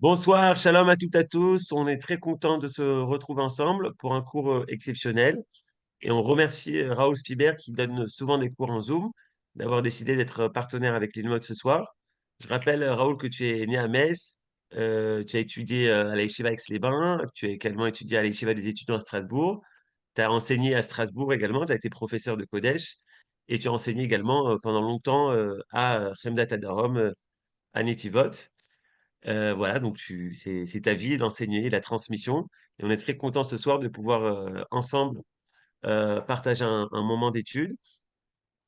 Bonsoir, shalom à toutes et à tous. On est très content de se retrouver ensemble pour un cours exceptionnel. Et on remercie Raoul Spibert qui donne souvent des cours en Zoom, d'avoir décidé d'être partenaire avec l'INMOD ce soir. Je rappelle, Raoul, que tu es né à Metz, tu as étudié à la Yeshiva Aix-les-Bains, tu as également étudié à la Yeshiva des étudiants à Strasbourg, tu as enseigné à Strasbourg également, tu as été professeur de Kodesh, et tu as enseigné également pendant longtemps à Chemdat Adarom, à Netivot. Voilà, donc c'est ta vie, l'enseigner, la transmission. Et on est très content ce soir de pouvoir ensemble partager un moment d'étude.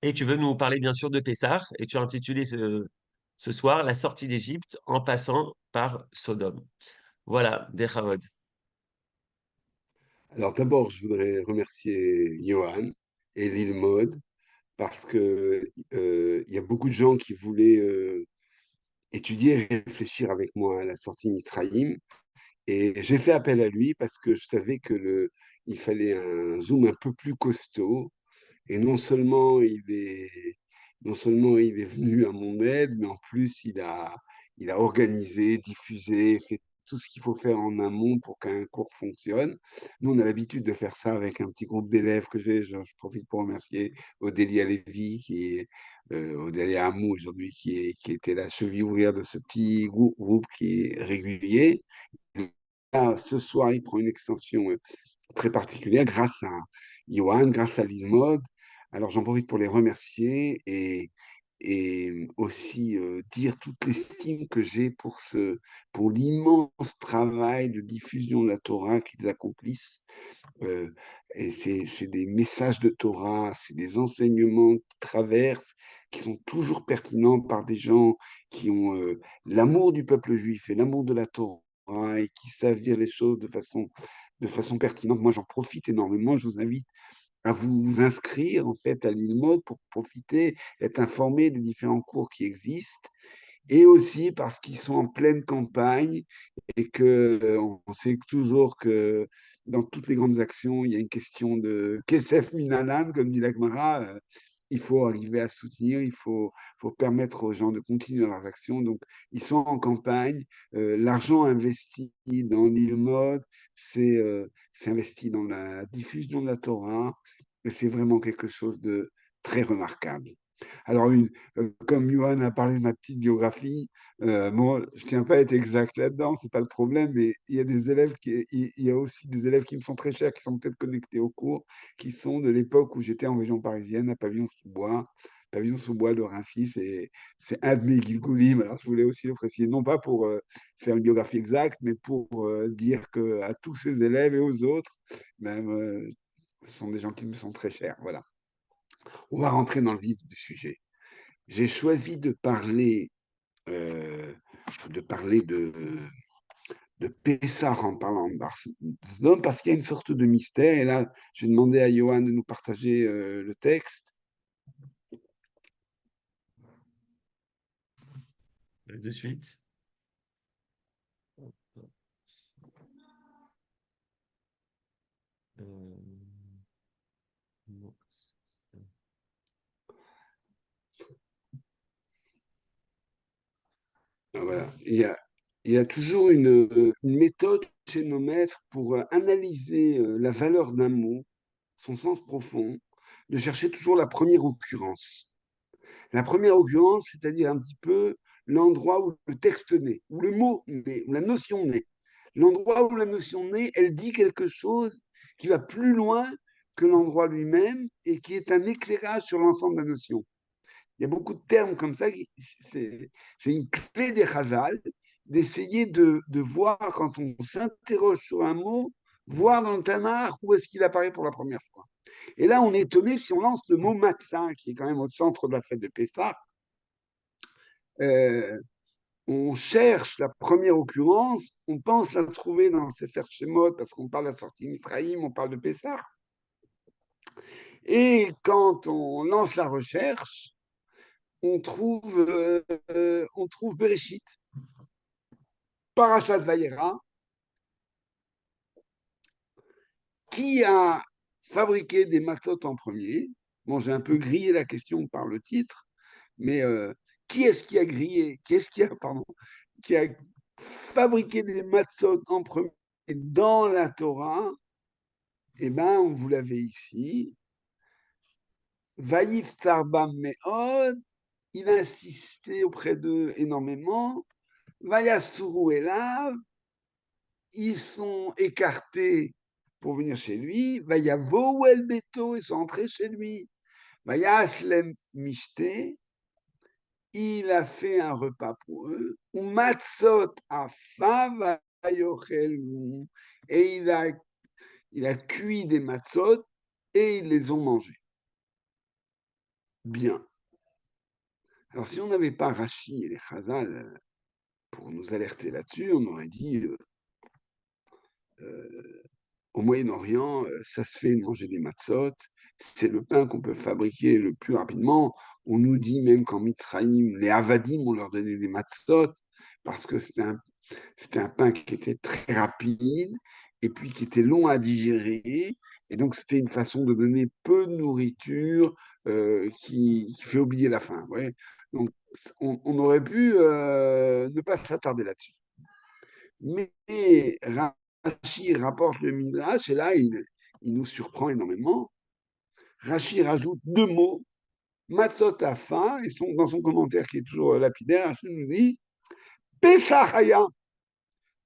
Et tu veux nous parler bien sûr de Pessah, et tu as intitulé ce soir La sortie d'Égypte en passant par Sodome. Voilà, Dechavod. Alors d'abord, je voudrais remercier Johan et Lil Mode parce que il y a beaucoup de gens qui voulaient étudier et réfléchir avec moi à la sortie Mitzrayim. Et j'ai fait appel à lui parce que je savais que il fallait un zoom un peu plus costaud. Et non seulement il est venu à mon aide, mais en plus il a organisé, diffusé, fait tout ce qu'il faut faire en amont pour qu'un cours fonctionne. Nous, on a l'habitude de faire ça avec un petit groupe d'élèves que j'ai. Je profite pour remercier Odélia Lévy, Odélia Hamou aujourd'hui, qui était la cheville ouvrière de ce petit groupe qui est régulier. Là, ce soir, il prend une extension très particulière grâce à Johan, grâce à Lilmod. Alors j'en profite pour les remercier et aussi dire toute l'estime que j'ai pour l'immense travail de diffusion de la Torah qu'ils accomplissent. Euh, et c'est des messages de Torah, c'est des enseignements qui traversent, qui sont toujours pertinents par des gens qui ont l'amour du peuple juif et l'amour de la Torah et qui savent dire les choses de façon pertinente. Moi, j'en profite énormément. Je vous invite à vous inscrire en fait à l'ILMOD pour profiter, être informé des différents cours qui existent et aussi parce qu'ils sont en pleine campagne et que on sait toujours que dans toutes les grandes actions, il y a une question de Kesef Minalan, comme dit la Gemara. Il faut arriver à soutenir, faut permettre aux gens de continuer leurs actions. Donc, ils sont en campagne. L'argent investi dans l'île-mode, c'est investi dans la diffusion de la Torah. Et c'est vraiment quelque chose de très remarquable. Alors, comme Johan a parlé de ma petite biographie, moi, je tiens pas à être exact là-dedans, c'est pas le problème, mais il y a aussi des élèves qui me sont très chers, qui sont peut-être connectés au cours, qui sont de l'époque où j'étais en région parisienne, à Pavillon-sous-Bois. Pavillon-sous-Bois de Raincy, c'est un de mes Gilgoulim. Alors, je voulais aussi le préciser, non pas pour faire une biographie exacte, mais pour dire que à tous ces élèves et aux autres, même, ce sont des gens qui me sont très chers. Voilà. On va rentrer dans le vif du sujet. J'ai choisi euh, de parler de Pessah en parlant de Barcelone parce qu'il y a une sorte de mystère. Et là, je vais demander à Johan de nous partager le texte. De suite. Euh, non. Voilà. Il y a toujours une méthode chez nos maîtres pour analyser la valeur d'un mot, son sens profond, de chercher toujours la première occurrence. La première occurrence, c'est-à-dire un petit peu l'endroit où le texte naît, où le mot naît, où la notion naît. L'endroit où la notion naît, elle dit quelque chose qui va plus loin que l'endroit lui-même et qui est un éclairage sur l'ensemble de la notion. Il y a beaucoup de termes comme ça, c'est une clé des Chazal, d'essayer de voir quand on s'interroge sur un mot, voir dans le Tanakh où est-ce qu'il apparaît pour la première fois. Et là, on est étonné si on lance le mot matzah, qui est quand même au centre de la fête de Pessah. Euh, on cherche la première occurrence, on pense la trouver dans Sefer Shemot, parce qu'on parle de la sortie Mithraïm, on parle de Pessah. Et quand on lance la recherche, on trouve Bereshit, Parashat Vayera, qui a fabriqué des matzot en premier. Bon, j'ai un peu grillé la question par le titre, mais qui est-ce qui a grillé, qui est-ce qui a, pardon, qui a fabriquer des matzot en premier dans la Torah, eh ben, vous l'avez ici. Vaïf Tarbam Meod, il a insisté auprès d'eux énormément. Vayasuru Elav, ils sont écartés pour venir chez lui. Vayavo El Beto, ils sont entrés chez lui. Vayaslem Mishte, il a fait un repas pour eux. Matzot Afa Vayochelu, et il a cuit des matzot et ils les ont mangés. Bien. Alors, si on n'avait pas Rashi et les Chazal pour nous alerter là-dessus, on aurait dit au Moyen-Orient, ça se fait de manger des matzot, c'est le pain qu'on peut fabriquer le plus rapidement. On nous dit même qu'en Mitzraïm, les Avadim, on leur donnait des matzot parce que c'était un pain qui était très rapide et puis qui était long à digérer. Et donc, c'était une façon de donner peu de nourriture qui fait oublier la faim. Ouais. Donc, on aurait pu ne pas s'attarder là-dessus. Mais Rashi rapporte le Midrash et là, il nous surprend énormément. Rashi rajoute 2 mots, Matzot Afa, et dans son commentaire qui est toujours lapidaire, Rashi nous dit Pesachaya.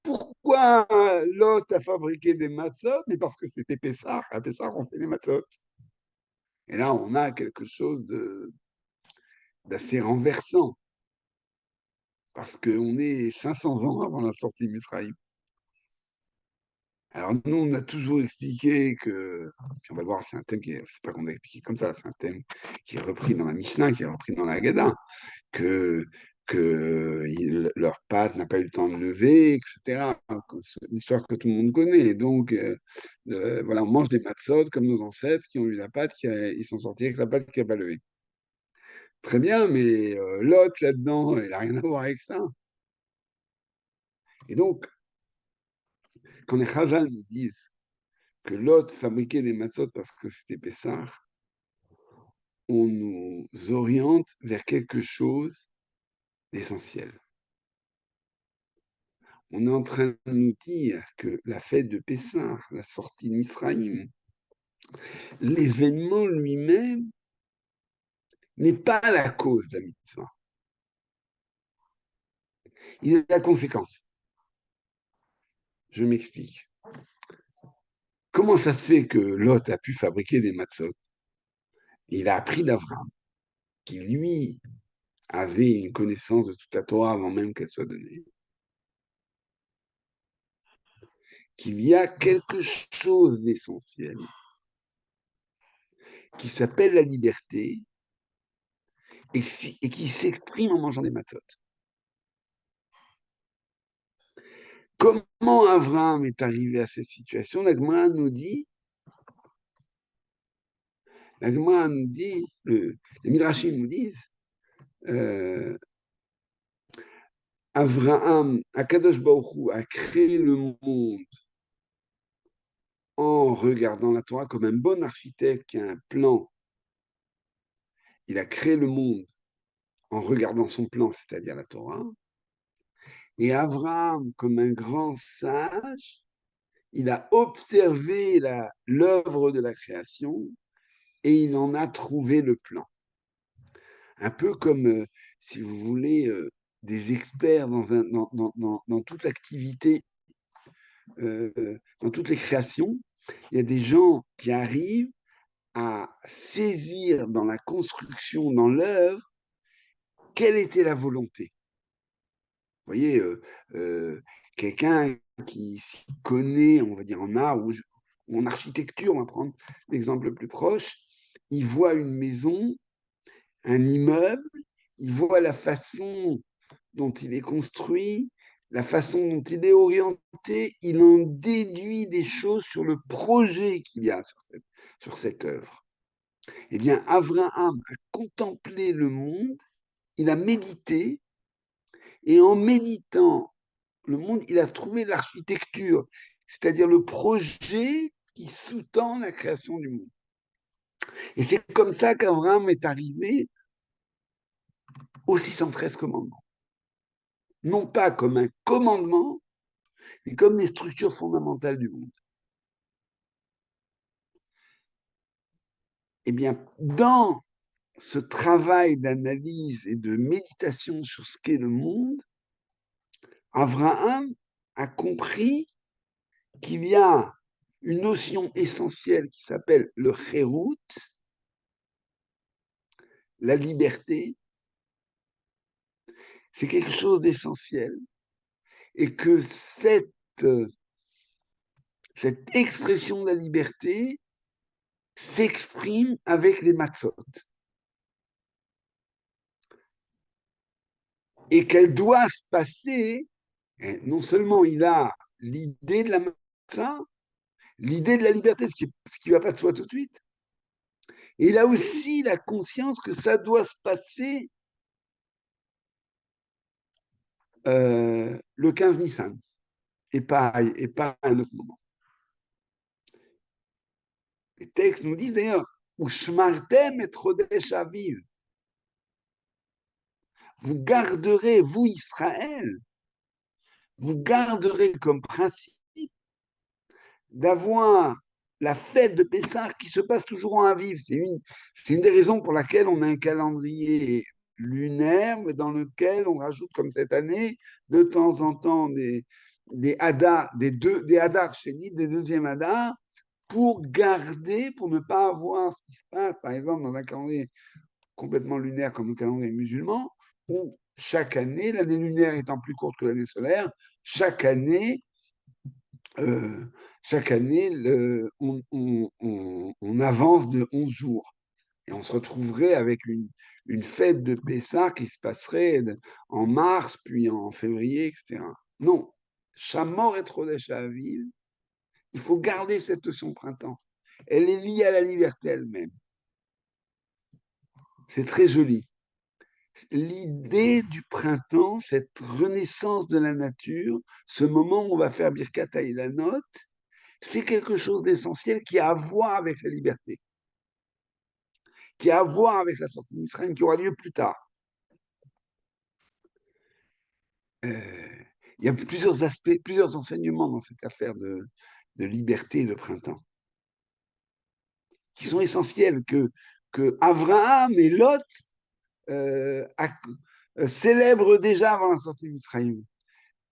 Pourquoi Lot a fabriqué des matzot? Mais parce que c'était Pessah. À Pessah, on fait des matzot. Et là, on a quelque chose d'assez renversant. Parce qu'on est 500 ans avant la sortie de Misraïm. Alors, nous, on a toujours expliqué que, puis on va le voir, c'est un thème c'est pas qu'on a expliqué comme ça, c'est un thème qui est repris dans la Mishnah, qui est repris dans la Haggadah, que, leur pâte n'a pas eu le temps de lever, etc. C'est une histoire que tout le monde connaît. Et donc, voilà, on mange des matzot comme nos ancêtres qui ont eu la pâte, ils sont sortis avec la pâte qui n'a pas levé. Très bien, mais Lot, là-dedans, il n'a rien à voir avec ça. Et donc, quand les Chazal nous disent que Lot fabriquait des matzot parce que c'était Pessah, on nous oriente vers quelque chose d'essentiel. On est en train de nous dire que la fête de Pessah, la sortie de Misraïm, l'événement lui-même n'est pas la cause de la mitzvah. Il est la conséquence. Je m'explique. Comment ça se fait que Lot a pu fabriquer des matzot? Il a appris d'Abraham, qui lui avait une connaissance de toute la Torah avant même qu'elle soit donnée, qu'il y a quelque chose d'essentiel qui s'appelle la liberté et qui s'exprime en mangeant des matzot. Comment Abraham est arrivé à cette situation? La Gemara nous dit, les Midrashim nous disent, Abraham, Akadosh Baruch Hu, a créé le monde en regardant la Torah comme un bon architecte qui a un plan. Il a créé le monde en regardant son plan, c'est-à-dire la Torah. Et Abraham, comme un grand sage, il a observé l'œuvre de la création et il en a trouvé le plan. Un peu comme, si vous voulez, des experts dans toute l'activité, dans toutes les créations. Il y a des gens qui arrivent à saisir dans la construction, dans l'œuvre, quelle était la volonté. Vous voyez, quelqu'un qui s'y connaît, on va dire, en art ou en architecture, on va prendre l'exemple le plus proche, il voit une maison, un immeuble, il voit la façon dont il est construit, la façon dont il est orienté, il en déduit des choses sur le projet qu'il y a sur cette œuvre. Eh bien, Abraham a contemplé le monde, il a médité, et en méditant le monde, il a trouvé l'architecture, c'est-à-dire le projet qui sous-tend la création du monde. Et c'est comme ça qu'Abraham est arrivé aux 613 commandements. non pas comme un commandement, mais comme les structures fondamentales du monde. Eh bien, dans ce travail d'analyse et de méditation sur ce qu'est le monde, Abraham a compris qu'il y a une notion essentielle qui s'appelle le chérout, la liberté. C'est quelque chose d'essentiel et que cette expression de la liberté s'exprime avec les matzot et qu'elle doit se passer. Non seulement il a l'idée de la matzah, l'idée de la liberté, ce qui ne va pas de soi tout de suite, et il a aussi la conscience que ça doit se passer le 15 Nissan et pas à un autre moment. Les textes nous disent d'ailleurs, Ushmartem et Chodesh Aviv. Vous garderez, vous Israël, vous garderez comme principe d'avoir la fête de Pessah qui se passe toujours en Aviv. C'est une des raisons pour laquelle on a un calendrier lunaire, mais dans lequel on rajoute, comme cette année, de temps en temps des Hadar, des Hadar chénites, des deuxièmes Hadar, pour garder, pour ne pas avoir ce qui se passe, par exemple, dans un calendrier complètement lunaire comme le calendrier musulman, où chaque année, l'année lunaire étant plus courte que l'année solaire, chaque année, euh, on avance de 11 jours. Et on se retrouverait avec une fête de Pessah qui se passerait en mars, puis en février, etc. Non, Shamor et Chodesh Aviv, il faut garder cette notion de printemps. Elle est liée à la liberté elle-même. C'est très joli. L'idée du printemps, cette renaissance de la nature, ce moment où on va faire Birkat Haïlanot, c'est quelque chose d'essentiel qui a à voir avec la liberté, qui a à voir avec la sortie d'Israël, qui aura lieu plus tard. Il y a plusieurs aspects, plusieurs enseignements dans cette affaire de liberté et de printemps, qui sont essentiels, que Abraham et Lot célèbrent déjà avant la sortie d'Israël.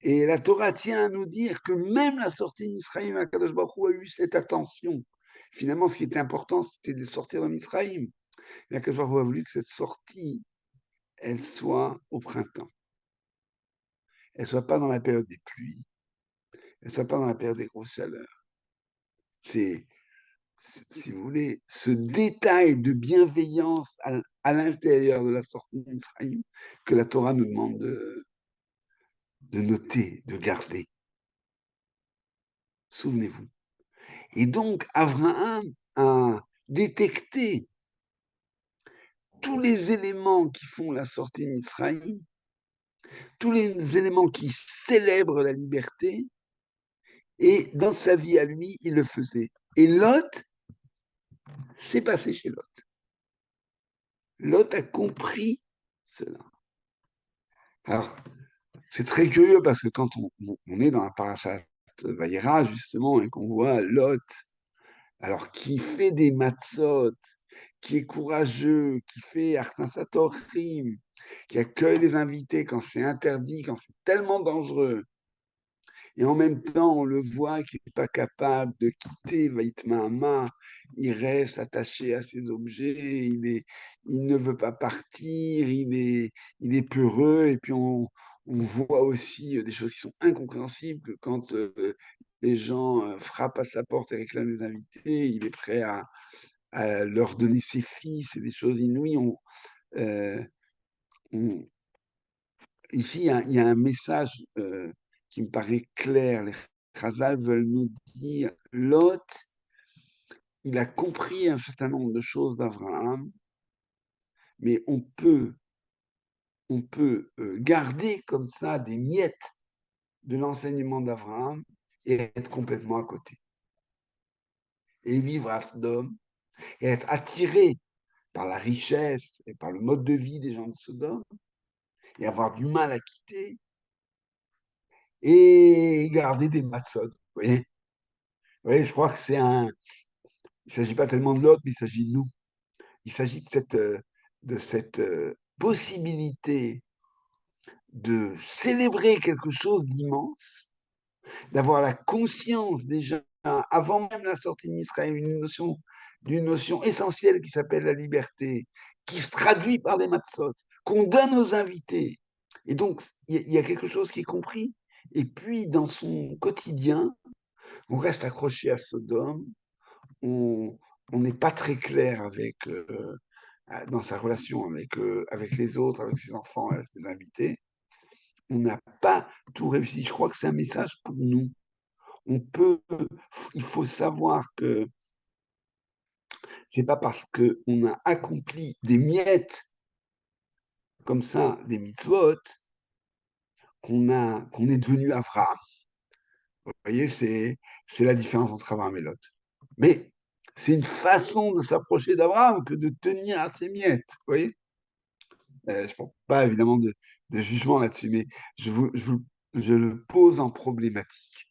Et la Torah tient à nous dire que même la sortie d'Israël, Akadosh Baruch Hu a eu cette attention. Finalement, ce qui était important, c'était de sortir de Misraïm. Mais Akadosh Baruch Hu a voulu que cette sortie, elle soit au printemps. Elle ne soit pas dans la période des pluies. Elle ne soit pas dans la période des grosses chaleurs. C'est, si vous voulez, ce détail de bienveillance à l'intérieur de la sortie d'Israël que la Torah nous demande de noter, de garder. Souvenez-vous. Et donc, Abraham a détecté tous les éléments qui font la sortie de Misraïm, tous les éléments qui célèbrent la liberté, et dans sa vie à lui, il le faisait. Et Lot, c'est passé chez Lot. Lot a compris cela. Alors, c'est très curieux parce que quand on est dans la parashat Vayera, justement, et qu'on voit Lot, alors qui fait des matzot, qui est courageux, qui fait Arnasatorim, qui accueille les invités quand c'est interdit, quand c'est tellement dangereux, et en même temps, on le voit qu'il n'est pas capable de quitter Vaïtmahama, il reste attaché à ses objets, il ne veut pas partir, il est peureux, et puis on voit aussi des choses qui sont incompréhensibles, quand les gens frappent à sa porte et réclament les invités, il est prêt à leur donner ses fils, c'est des choses inouïes. Euh, on, Ici, il y a un message qui me paraît clair. Les Chazal veulent nous dire, Lot, il a compris un certain nombre de choses d'Abraham, mais on peut garder comme ça des miettes de l'enseignement d'Abraham et être complètement à côté. Et vivre à Sodome, et être attiré par la richesse et par le mode de vie des gens de Sodome, et avoir du mal à quitter, et garder des matzot. Vous voyez? Vous voyez, je crois que il ne s'agit pas tellement de l'autre, mais il s'agit de nous. Il s'agit de cette possibilité de célébrer quelque chose d'immense, d'avoir la conscience déjà, avant même la sortie de Israël, d'une notion essentielle qui s'appelle la liberté, qui se traduit par des matzot, qu'on donne aux invités. Et donc, il y a quelque chose qui est compris. Et puis, dans son quotidien, on reste accroché à Sodome, on n'est pas très clair dans sa relation avec les autres, avec ses enfants, avec les invités. On n'a pas tout réussi. Je crois que c'est un message pour nous. On peut, il faut savoir que c'est pas parce qu'on a accompli des miettes comme ça, des mitzvot, qu'on est devenu Abraham. Vous voyez, c'est la différence entre Abraham et Lot. Mais c'est une façon de s'approcher d'Abraham que de tenir à ses miettes. Vous voyez, je ne porte pas évidemment de jugement là-dessus, mais je le pose en problématique.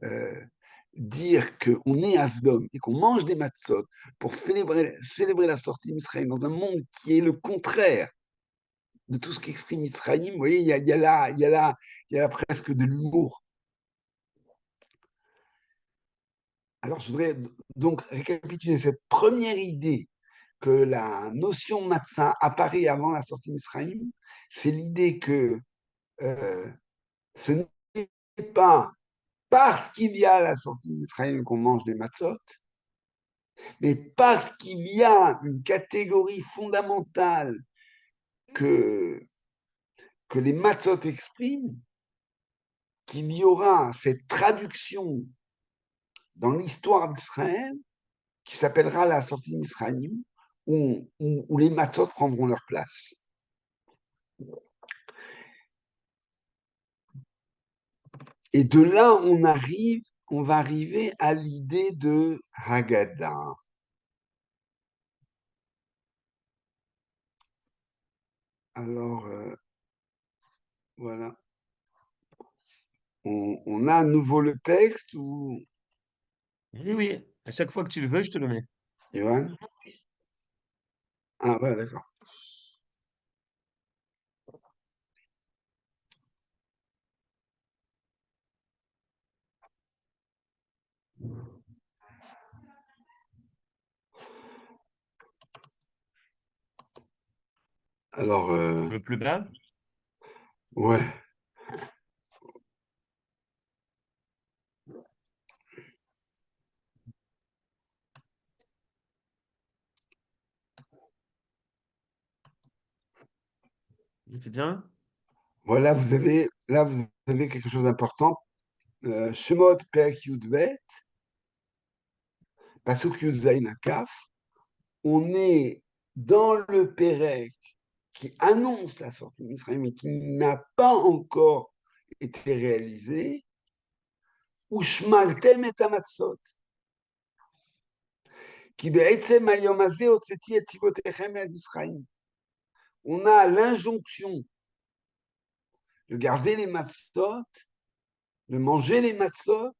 Euh, dire qu'on est à Sdom et qu'on mange des matzot pour célébrer la sortie d'Israël dans un monde qui est le contraire de tout ce qu'exprime Israël, vous voyez, il y a là presque de l'humour. Alors, je voudrais donc récapituler cette première idée que la notion matzah apparaît avant la sortie d'Israël, c'est l'idée que ce n'est pas parce qu'il y a la sortie d'Israël qu'on mange des matzot, mais parce qu'il y a une catégorie fondamentale que, que les matzot expriment, qu'il y aura cette traduction dans l'histoire d'Israël qui s'appellera la sortie d'Israël, où les matzot prendront leur place. Et de là, on va arriver à l'idée de Haggadah. Alors, voilà. On a à nouveau le texte ou Oui, oui, à chaque fois que tu le veux, je te le mets. Johan? Ah ouais, d'accord. Alors, Le plus bas, ouais, c'est bien. voilà, vous avez quelque chose d'important. Shemot Perek Yudbet, Pasuk Yud Zayin Akaf. On est dans le Pérec qui annonce la sortie d'Israël, mais qui n'a pas encore été réalisé. Ushmaltem et hamatzot. Qui בעצם היום הזה הוצאתי את צבאותיכם מיד ישראל. On a l'injonction de garder les matzot, de manger les matzot,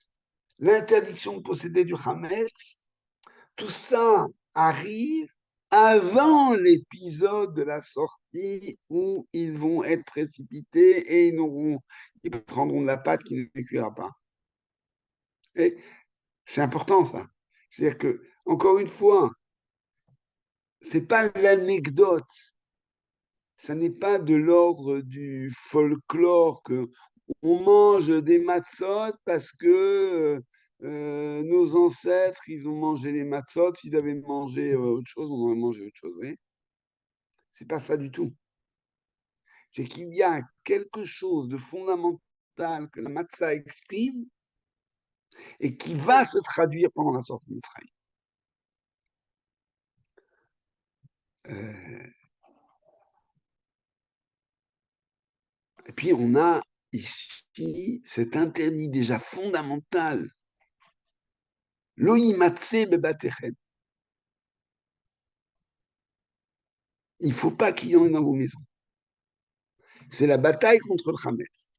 l'interdiction de posséder du chametz. Tout ça arrive avant l'épisode de la sortie où ils vont être précipités et ils prendront de la pâte qui ne cuira pas. Et c'est important ça. C'est-à-dire que, encore une fois, c'est pas l'anecdote, ça n'est pas de l'ordre du folklore que on mange des matzot parce que nos ancêtres, ils ont mangé les matzot. S'ils avaient mangé autre chose, on aurait mangé autre chose. Oui, c'est pas ça du tout. C'est qu'il y a quelque chose de fondamental que la matzah exprime et qui va se traduire pendant la sortie d'Israël. Euh, et puis on a ici cet interdit déjà fondamental. Lo yimatse bebatechem. Il ne faut pas qu'il y en ait dans vos maisons. C'est la bataille contre le Hametz.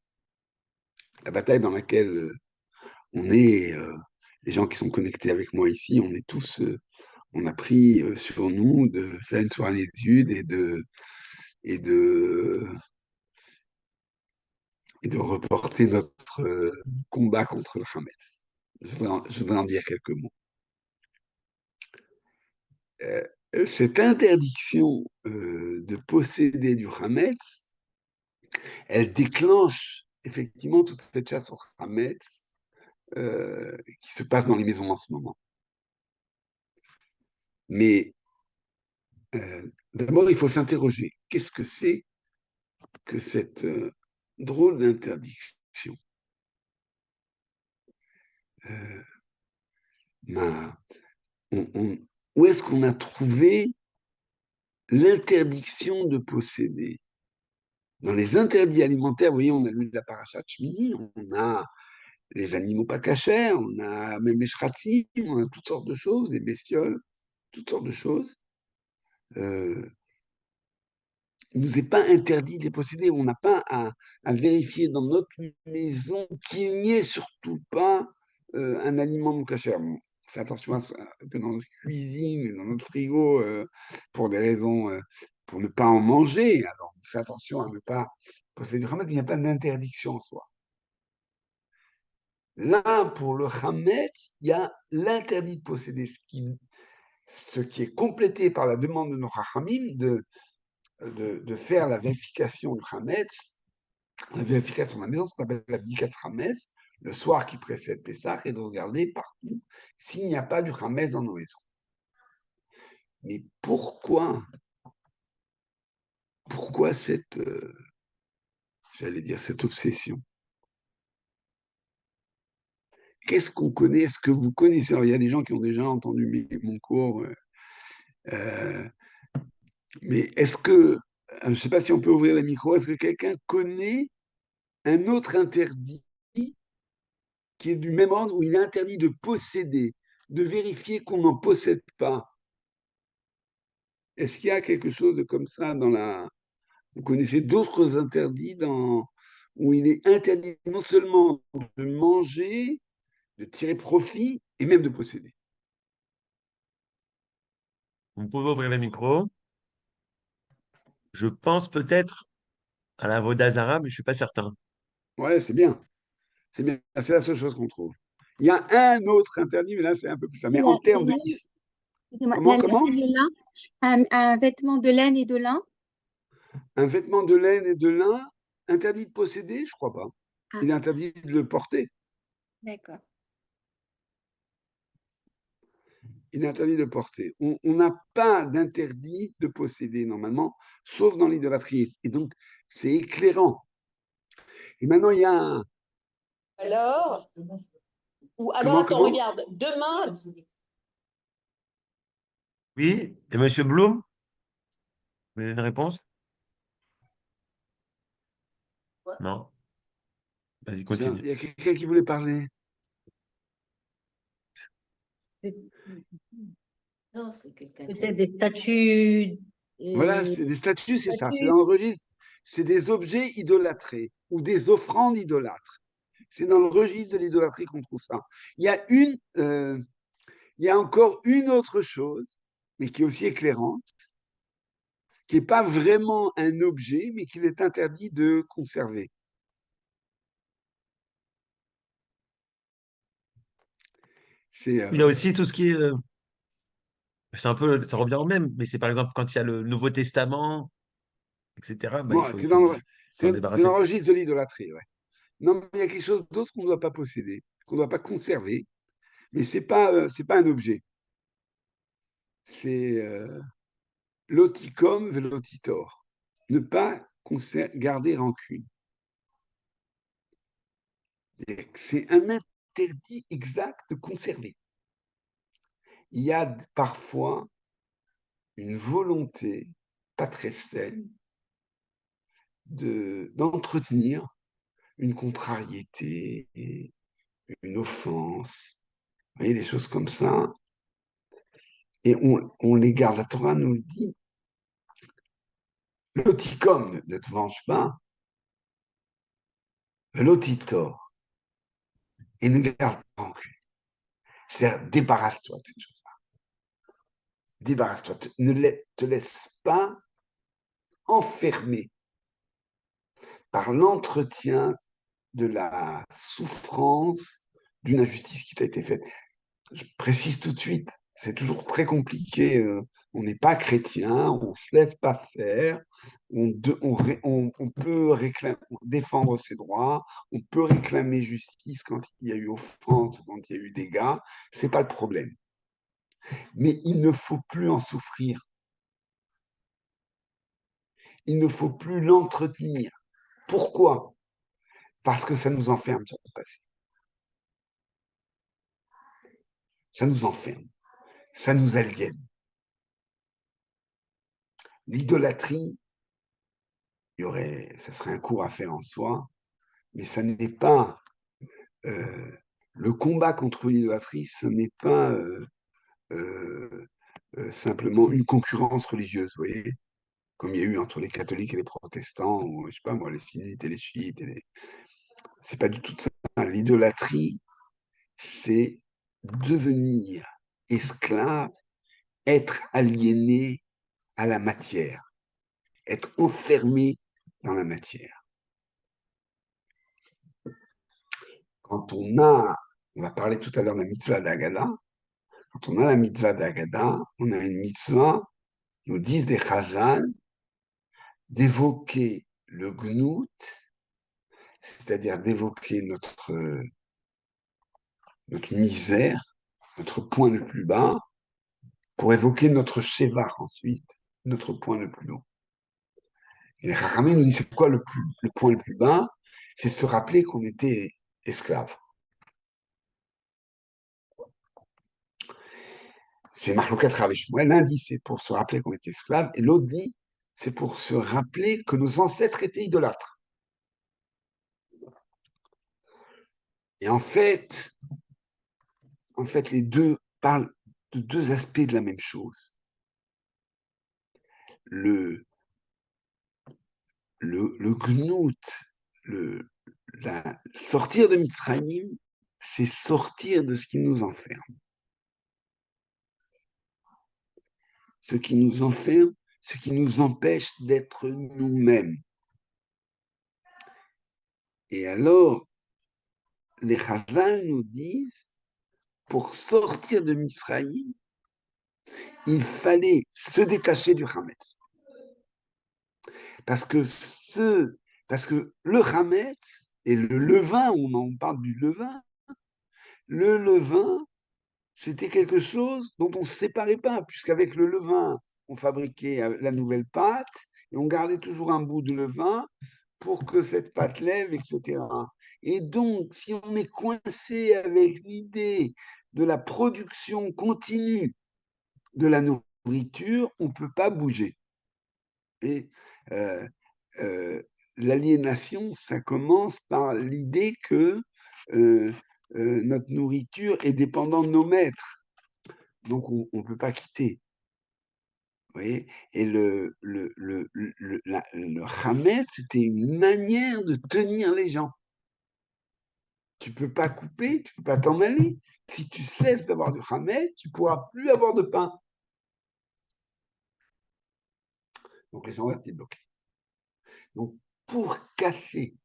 La bataille dans laquelle on est, les gens qui sont connectés avec moi ici, on est tous, on a pris sur nous de faire une soirée d'études et de, et de reporter notre combat contre le Hametz. Je voudrais en dire quelques mots. Cette interdiction de posséder du Hametz, elle déclenche effectivement toute cette chasse au Hametz qui se passe dans les maisons en ce moment. Mais d'abord, il faut s'interroger. Qu'est-ce que c'est que cette drôle d'interdiction? Ben, où est-ce qu'on a trouvé l'interdiction de posséder? Dans les interdits alimentaires, vous voyez, on a lu la paracha Shmini, on a les animaux pas cachers, on a même les shratim, on a toutes sortes de choses, les bestioles, toutes sortes de choses. Il ne nous est pas interdit de les posséder. On n'a pas à vérifier dans notre maison qu'il n'y ait surtout pas un aliment non cachère. On fait attention à ça, que dans notre cuisine, dans notre frigo, pour des raisons, pour ne pas en manger. Alors, on fait attention à ne pas posséder du Hametz, il n'y a pas d'interdiction en soi. Là, pour le Hametz, il y a l'interdit de posséder, ce qui est complété par la demande de nos Rachamim de faire la vérification du Hametz, la vérification de la maison, ce qu'on appelle la Bdikat Hametz, le soir qui précède Pessah, et de regarder partout s'il n'y a pas du Hametz dans nos maisons. Mais pourquoi cette, j'allais dire, cette obsession? Qu'est-ce qu'on connaît? Est-ce que vous connaissez? Alors, il y a des gens qui ont déjà entendu mon cours, mais est-ce que, je ne sais pas si on peut ouvrir les micros, est-ce que quelqu'un connaît un autre interdit qui est du même ordre où il est interdit de posséder, de vérifier qu'on n'en possède pas? Est-ce qu'il y a quelque chose de comme ça dans la... Vous connaissez d'autres interdits où il est interdit non seulement de manger, de tirer profit et même de posséder? Vous pouvez ouvrir le micro. Je pense peut-être à la Vodazara, mais je suis pas certain. Ouais, c'est bien. C'est bien. C'est la seule chose qu'on trouve. Il y a un autre interdit, mais là, c'est un peu plus ça. Mais en termes de... Comment, comment? Le lin, un vêtement de laine et de lin. Un vêtement de laine et de lin, interdit de posséder? Je crois pas. Ah, Il est interdit de le porter. d'accord. Il est interdit de porter. On n'a pas d'interdit de posséder normalement, sauf dans l'idolâtrie. Et donc, c'est éclairant. Et maintenant, il y a un... Alors, alors attends, comment? regarde, demain, Oui, et Monsieur Blum, vous avez une réponse? Non. Vas-y, Il continue. y a quelqu'un qui voulait parler. non, c'est quelqu'un Peut-être des statues. Voilà, c'est des statues, c'est ça. C'est Statues. dans le registre. C'est des objets idolâtrés ou des offrandes idolâtres. C'est dans le registre de l'idolâtrie qu'on trouve ça. Il y a il y a encore une autre chose, mais qui est aussi éclairante, qui n'est pas vraiment un objet, mais qu'il est interdit de conserver. C'est Il y a aussi tout ce qui est, c'est un peu, ça revient au même, mais c'est par exemple quand il y a le Nouveau Testament, etc. Bah, bon, il faut s'en t'es dans débarrasser. le registre de l'idolâtrie, ouais. Non, mais il y a quelque chose d'autre qu'on ne doit pas posséder, qu'on ne doit pas conserver, mais c'est pas un objet. C'est l'oticum velotitor, ne pas garder rancune. C'est un interdit exact de conserver. Il y a parfois une volonté pas très saine d'entretenir une contrariété, une offense, vous voyez, des choses comme ça. Et on les garde. La Torah nous le dit. L'oticum, ne te venge pas, L'auditeur, et ne garde pas rancune. C'est-à-dire, débarrasse-toi de cette chose-là. Débarrasse-toi. Ne te laisse pas enfermer par l'entretien de la souffrance d'une injustice qui t'a été faite. Je précise tout de suite, c'est toujours très compliqué. On n'est pas chrétien, on ne se laisse pas faire, on peut défendre ses droits, on peut réclamer justice quand il y a eu offense, quand il y a eu dégâts, ce n'est pas le problème. Mais il ne faut plus en souffrir. Il ne faut plus l'entretenir. Pourquoi? Parce que ça nous enferme sur le passé. Ça nous enferme. Ça nous aliène. L'idolâtrie, ça serait un cours à faire en soi, mais ça n'est pas le combat contre l'idolâtrie, ce n'est pas simplement une concurrence religieuse, vous voyez, comme il y a eu entre les catholiques et les protestants, ou je sais pas moi, les sunnites et les chiites. C'est pas du tout ça. L'idolâtrie, c'est devenir esclave, être aliéné à la matière, être enfermé dans la matière. Quand on va parler tout à l'heure de la mitzvah d'Agada, quand on a la mitzvah d'Agada, on a une mitzvah, nous disent des Chazal, d'évoquer le gnout, c'est-à-dire d'évoquer notre misère, notre point le plus bas, pour évoquer notre shevar ensuite, notre point le plus haut. Et les Chachamim nous disent, c'est quoi le point le plus bas? C'est se rappeler qu'on était esclave. C'est Marlokat Rav et Shmuel. L'un dit, c'est pour se rappeler qu'on était esclave, et l'autre dit, c'est pour se rappeler que nos ancêtres étaient idolâtres. Et en fait, les deux parlent de deux aspects de la même chose. Le gnout, sortir de Mitzrayim, c'est sortir de ce qui nous enferme. Ce qui nous enferme, ce qui nous empêche d'être nous-mêmes. Et alors, les Chazal nous disent, pour sortir de Mitzrayim, il fallait se détacher du Hametz. Parce que le Hametz et le levain, on parle du levain, le levain, c'était quelque chose dont on ne se séparait pas, puisqu'avec le levain, on fabriquait la nouvelle pâte et on gardait toujours un bout de levain pour que cette pâte lève, etc. Et donc, si on est coincé avec l'idée de la production continue de la nourriture, on ne peut pas bouger. Et l'aliénation, ça commence par l'idée que notre nourriture est dépendante de nos maîtres. Donc, on ne peut pas quitter. Vous voyez? Et le Hametz, c'était une manière de tenir les gens. Tu ne peux pas couper, tu ne peux pas t'en aller. Si tu cesses d'avoir du Hametz, tu ne pourras plus avoir de pain. Donc, les gens restent bloqués. Donc, pour casser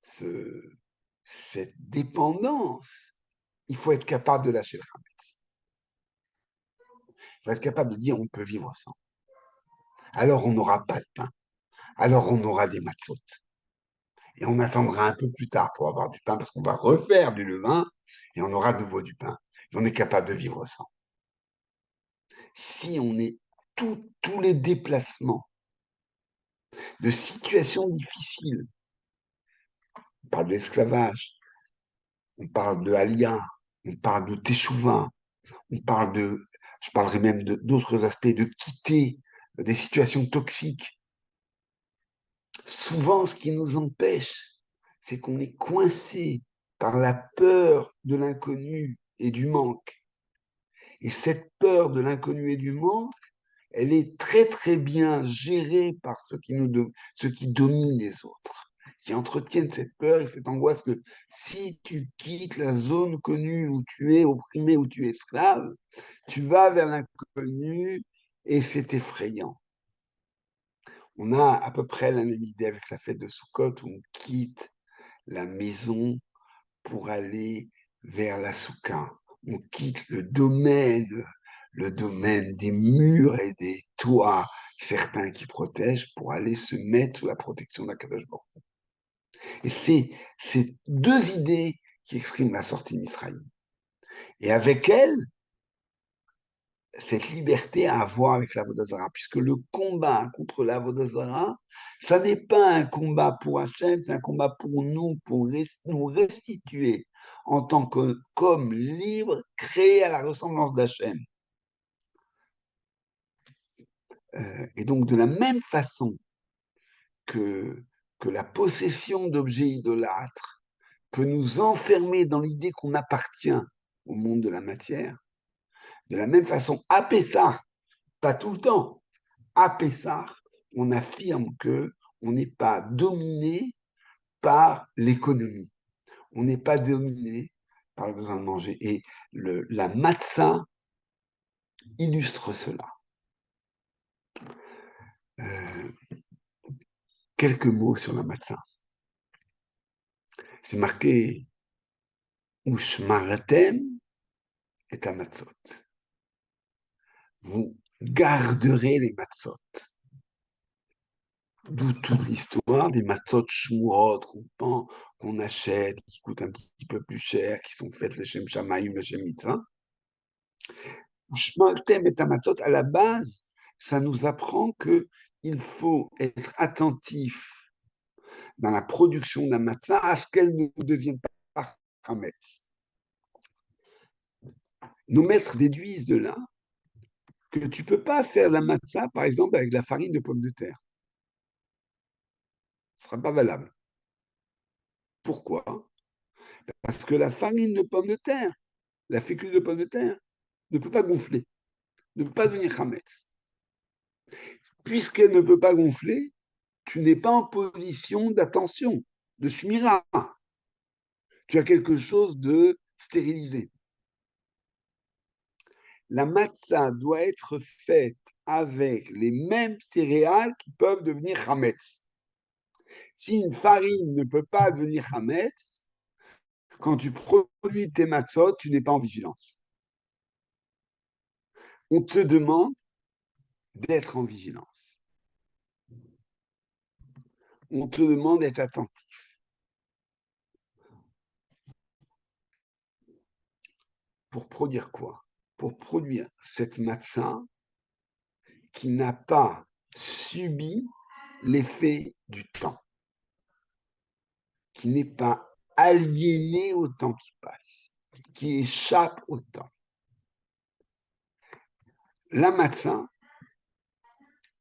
cette dépendance, il faut être capable de lâcher le Hametz. Il faut être capable de dire on peut vivre sans. Alors, on n'aura pas de pain. Alors, on aura des matzot. Et on attendra un peu plus tard pour avoir du pain, parce qu'on va refaire du levain, et on aura de nouveau du pain. Et on est capable de vivre sans. Si on est tous les déplacements de situations difficiles, on parle de l'esclavage, on parle de Aliyah, on parle de Teshuvah, je parlerai même d'autres aspects, de quitter des situations toxiques. Souvent, ce qui nous empêche, c'est qu'on est coincé par la peur de l'inconnu et du manque. Et cette peur de l'inconnu et du manque, elle est très très bien gérée par ceux qui dominent les autres, qui entretiennent cette peur et cette angoisse que si tu quittes la zone connue où tu es opprimé, où tu es esclave, tu vas vers l'inconnu et c'est effrayant. On a à peu près la même idée avec la fête de Sukkot où on quitte la maison pour aller vers la soukha. On quitte le domaine des murs et des toits, certains qui protègent, pour aller se mettre sous la protection d'Akadosh Baruch Hu. Et c'est ces deux idées qui expriment la sortie d'Israël. Et avec elles, cette liberté à avoir avec l'Avodah Zarah, puisque le combat contre l'Avodah Zarah, ça n'est pas un combat pour Hachem, c'est un combat pour nous restituer en tant qu'hommes libres, créés à la ressemblance d'Hachem. Et donc, de la même façon que la possession d'objets idolâtres peut nous enfermer dans l'idée qu'on appartient au monde de la matière, de la même façon, à Pessah, pas tout le temps, à Pessah, on affirme que on n'est pas dominé par l'économie, on n'est pas dominé par le besoin de manger. Et la matzah illustre cela. Quelques mots sur la matzah. C'est marqué Ushmaratem et amatzot. Vous garderez les matzot. D'où toute l'histoire des matzot shmurot qu'on achète, qui coûtent un petit peu plus cher, qui sont faites les Shem Shamayim, les Shem Mitzvah. Ushmaratem et amatzot, à la base, ça nous apprend qu'il faut être attentif dans la production d'un matzah à ce qu'elle ne devienne pas chametz. Nos maîtres déduisent de là que tu ne peux pas faire la matzah, par exemple, avec la farine de pommes de terre. Ce ne sera pas valable. Pourquoi? Parce que la farine de pommes de terre, la fécule de pommes de terre, ne peut pas gonfler, ne peut pas devenir chametz. Puisqu'elle ne peut pas gonfler, tu n'es pas en position d'attention, de shmira. Tu as quelque chose de stérilisé. La matzah doit être faite avec les mêmes céréales qui peuvent devenir chametz. Si une farine ne peut pas devenir chametz, quand tu produis tes matzot, tu n'es pas en vigilance. On te demande d'être en vigilance. On te demande d'être attentif. Pour produire quoi? Pour produire cette matzah qui n'a pas subi l'effet du temps, qui n'est pas aliéné au temps qui passe, qui échappe au temps. La matzah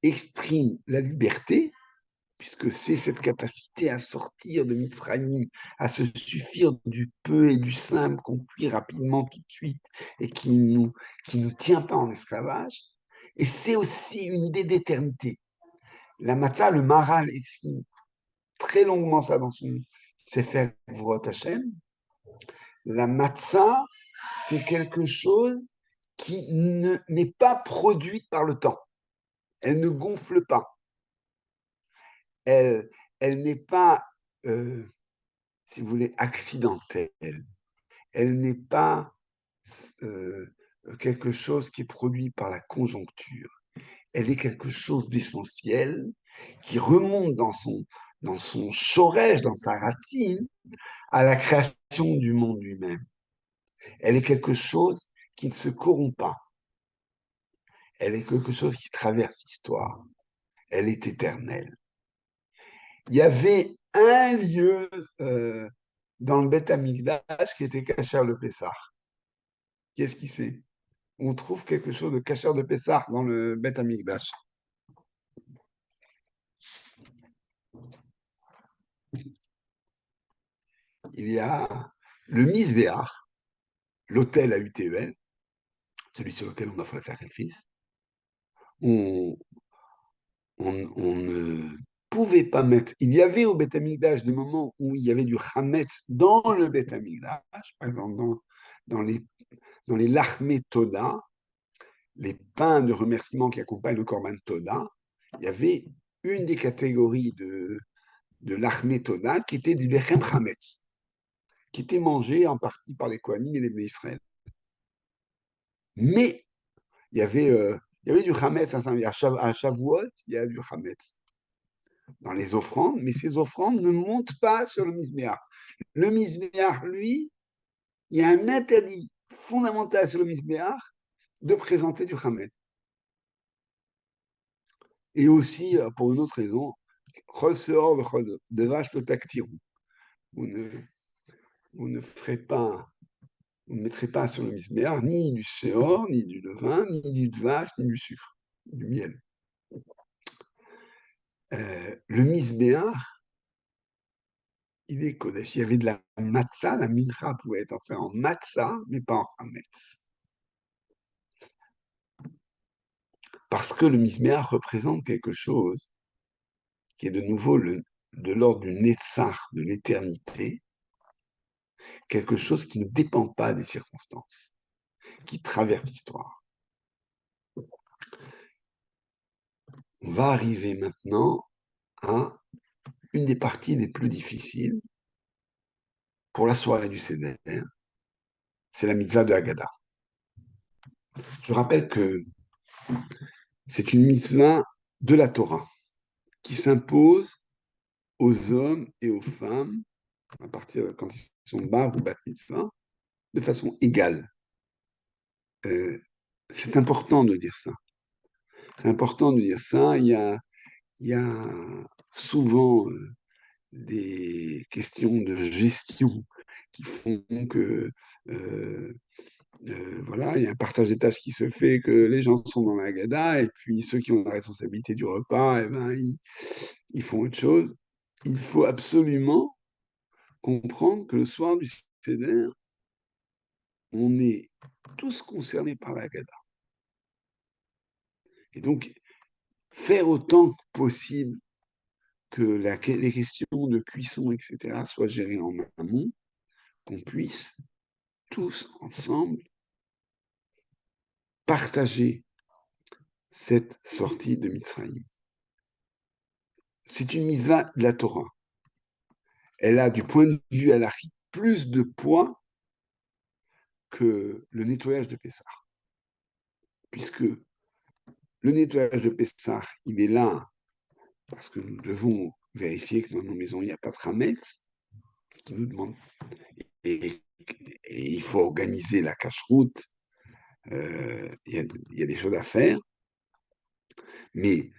exprime la liberté, puisque c'est cette capacité à sortir de Mitzrayim, à se suffire du peu et du simple qu'on cuit rapidement tout de suite et qui nous tient pas en esclavage. Et c'est aussi une idée d'éternité. La matzah, le Maharal exprime très longuement ça dans son Sefer Gvurot Hashem. La matzah, c'est quelque chose qui n'est pas produite par le temps. Elle ne gonfle pas. Elle n'est pas, si vous voulez, accidentelle. Elle n'est pas quelque chose qui est produit par la conjoncture. Elle est quelque chose d'essentiel qui remonte dans son chorège, dans sa racine, à la création du monde lui-même. Elle est quelque chose qui ne se corrompt pas. Elle est quelque chose qui traverse l'histoire. Elle est éternelle. Il y avait un lieu dans le Beth Amikdash qui était Kasher le Pessah. Qu'est-ce qui c'est? On trouve quelque chose de Kasher de Pessah dans le Beth Amikdash. Il y a le Misbéach, l'autel à UTEL, celui sur lequel on offre le sacrifice. On ne pouvait pas mettre. Il y avait au Beth Amikdash des moments où il y avait du Hametz dans le Beth Amikdash, par exemple dans les Lachmé Toda, les pains de remerciement qui accompagnent le Korban Toda. Il y avait une des catégories de Lachmé Toda qui était du Lechem Hametz, qui était mangé en partie par les Kohanim et les Bnei Israël. Mais il y avait du Hametz à Shavuot, il y a du Hametz dans les offrandes, mais ces offrandes ne montent pas sur le Mizbeach. Le Mizbeach, lui, il y a un interdit fondamental sur le Mizbeach de présenter du Hametz. Et aussi, pour une autre raison, de vache le tactirou. Vous ne ferez pas, vous ne mettrez pas sur le Mizbeach ni du seor, ni du levain, ni du vache, ni du sucre, du miel. Le Mizbeach, il est Kodesh. Il y avait de la matzah, la mincha pouvait être faite en matzah, mais pas en hametz. Parce que le Mizbeach représente quelque chose qui est de nouveau de l'ordre du Netzach, de l'éternité, quelque chose qui ne dépend pas des circonstances, qui traverse l'histoire. On va arriver maintenant à une des parties les plus difficiles pour la soirée du Seder, c'est la mitzvah de Haggadah. Je rappelle que c'est une mitzvah de la Torah qui s'impose aux hommes et aux femmes, à partir de quand ils sont bar ou bat mitzvah, de façon égale. C'est important de dire ça. C'est important de dire ça. Il y a souvent des questions de gestion qui font que voilà, il y a un partage des tâches qui se fait, que les gens sont dans la Haggadah, et puis ceux qui ont la responsabilité du repas, eh ben, ils font autre chose. Il faut absolument comprendre que le soir du Seder, on est tous concernés par la Haggadah. Et donc, faire autant que possible que les questions de cuisson, etc., soient gérées en amont, qu'on puisse tous ensemble partager cette sortie de Mitzrayim. C'est une mitzvah de la Torah. Elle a, du point de vue halachique, plus de poids que le nettoyage de Pessah. Puisque le nettoyage de Pessah, il est là parce que nous devons vérifier que dans nos maisons, il n'y a pas de Hametz, qui nous demande. Et il faut organiser la cache-route. Il y a des choses à faire. Mais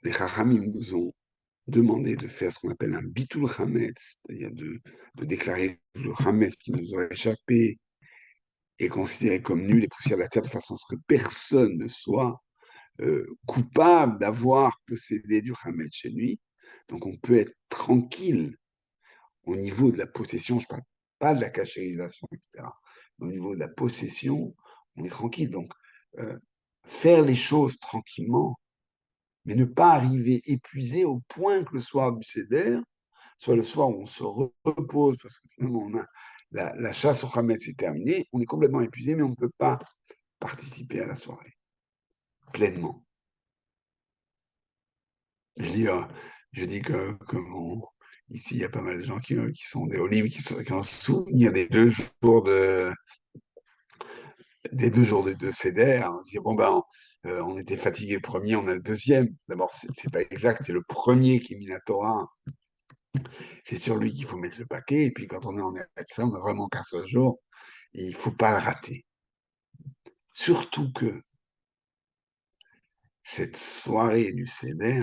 les Chachamim nous ont demandé de faire ce qu'on appelle un bitul Hametz, c'est-à-dire de déclarer le Hametz qui nous aurait échappé est considéré comme nul et poussière de la terre de façon à ce que personne ne soit coupable d'avoir possédé du Hametz chez lui. Donc on peut être tranquille au niveau de la possession, je ne parle pas de la cachérisation, etc. Mais au niveau de la possession, on est tranquille. Donc faire les choses tranquillement, mais ne pas arriver épuisé au point que le soir du Seder soit le soir où on se repose, parce que finalement on a la chasse au Hametz est terminée, on est complètement épuisé, mais on ne peut pas participer à la soirée pleinement. Je dis que ici, il y a pas mal de gens qui sont des olives, qui ont souvenir des 2 jours de Seder. On se dit, bon, ben, on était fatigué le premier, on a le deuxième. D'abord, c'est pas exact, c'est le premier qui est mis la Torah. C'est sur lui qu'il faut mettre le paquet. Et puis, quand on est en ça, on a vraiment 15 jours. Et il ne faut pas le rater. Surtout que cette soirée du Seder,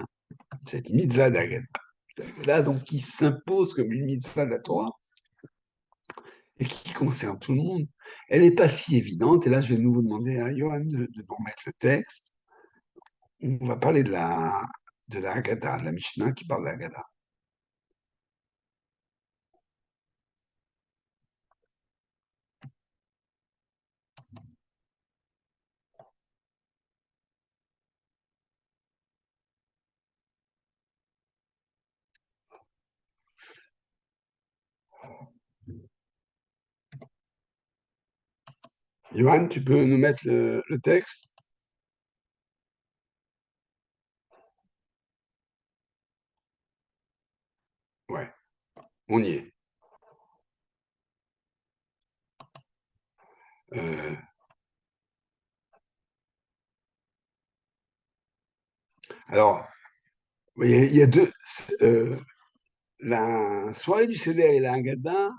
cette mitzvah d'Haggadah, donc qui s'impose comme une mitzvah de la Torah, et qui concerne tout le monde, elle n'est pas si évidente. Et là, je vais de nouveau demander à Johan de nous remettre le texte. On va parler de la Haggadah, de la Mishnah qui parle de la Haggadah. Johan, tu peux nous mettre le texte? Ouais, on y est. Alors, il y a deux. La soirée du Seder et la Haggadah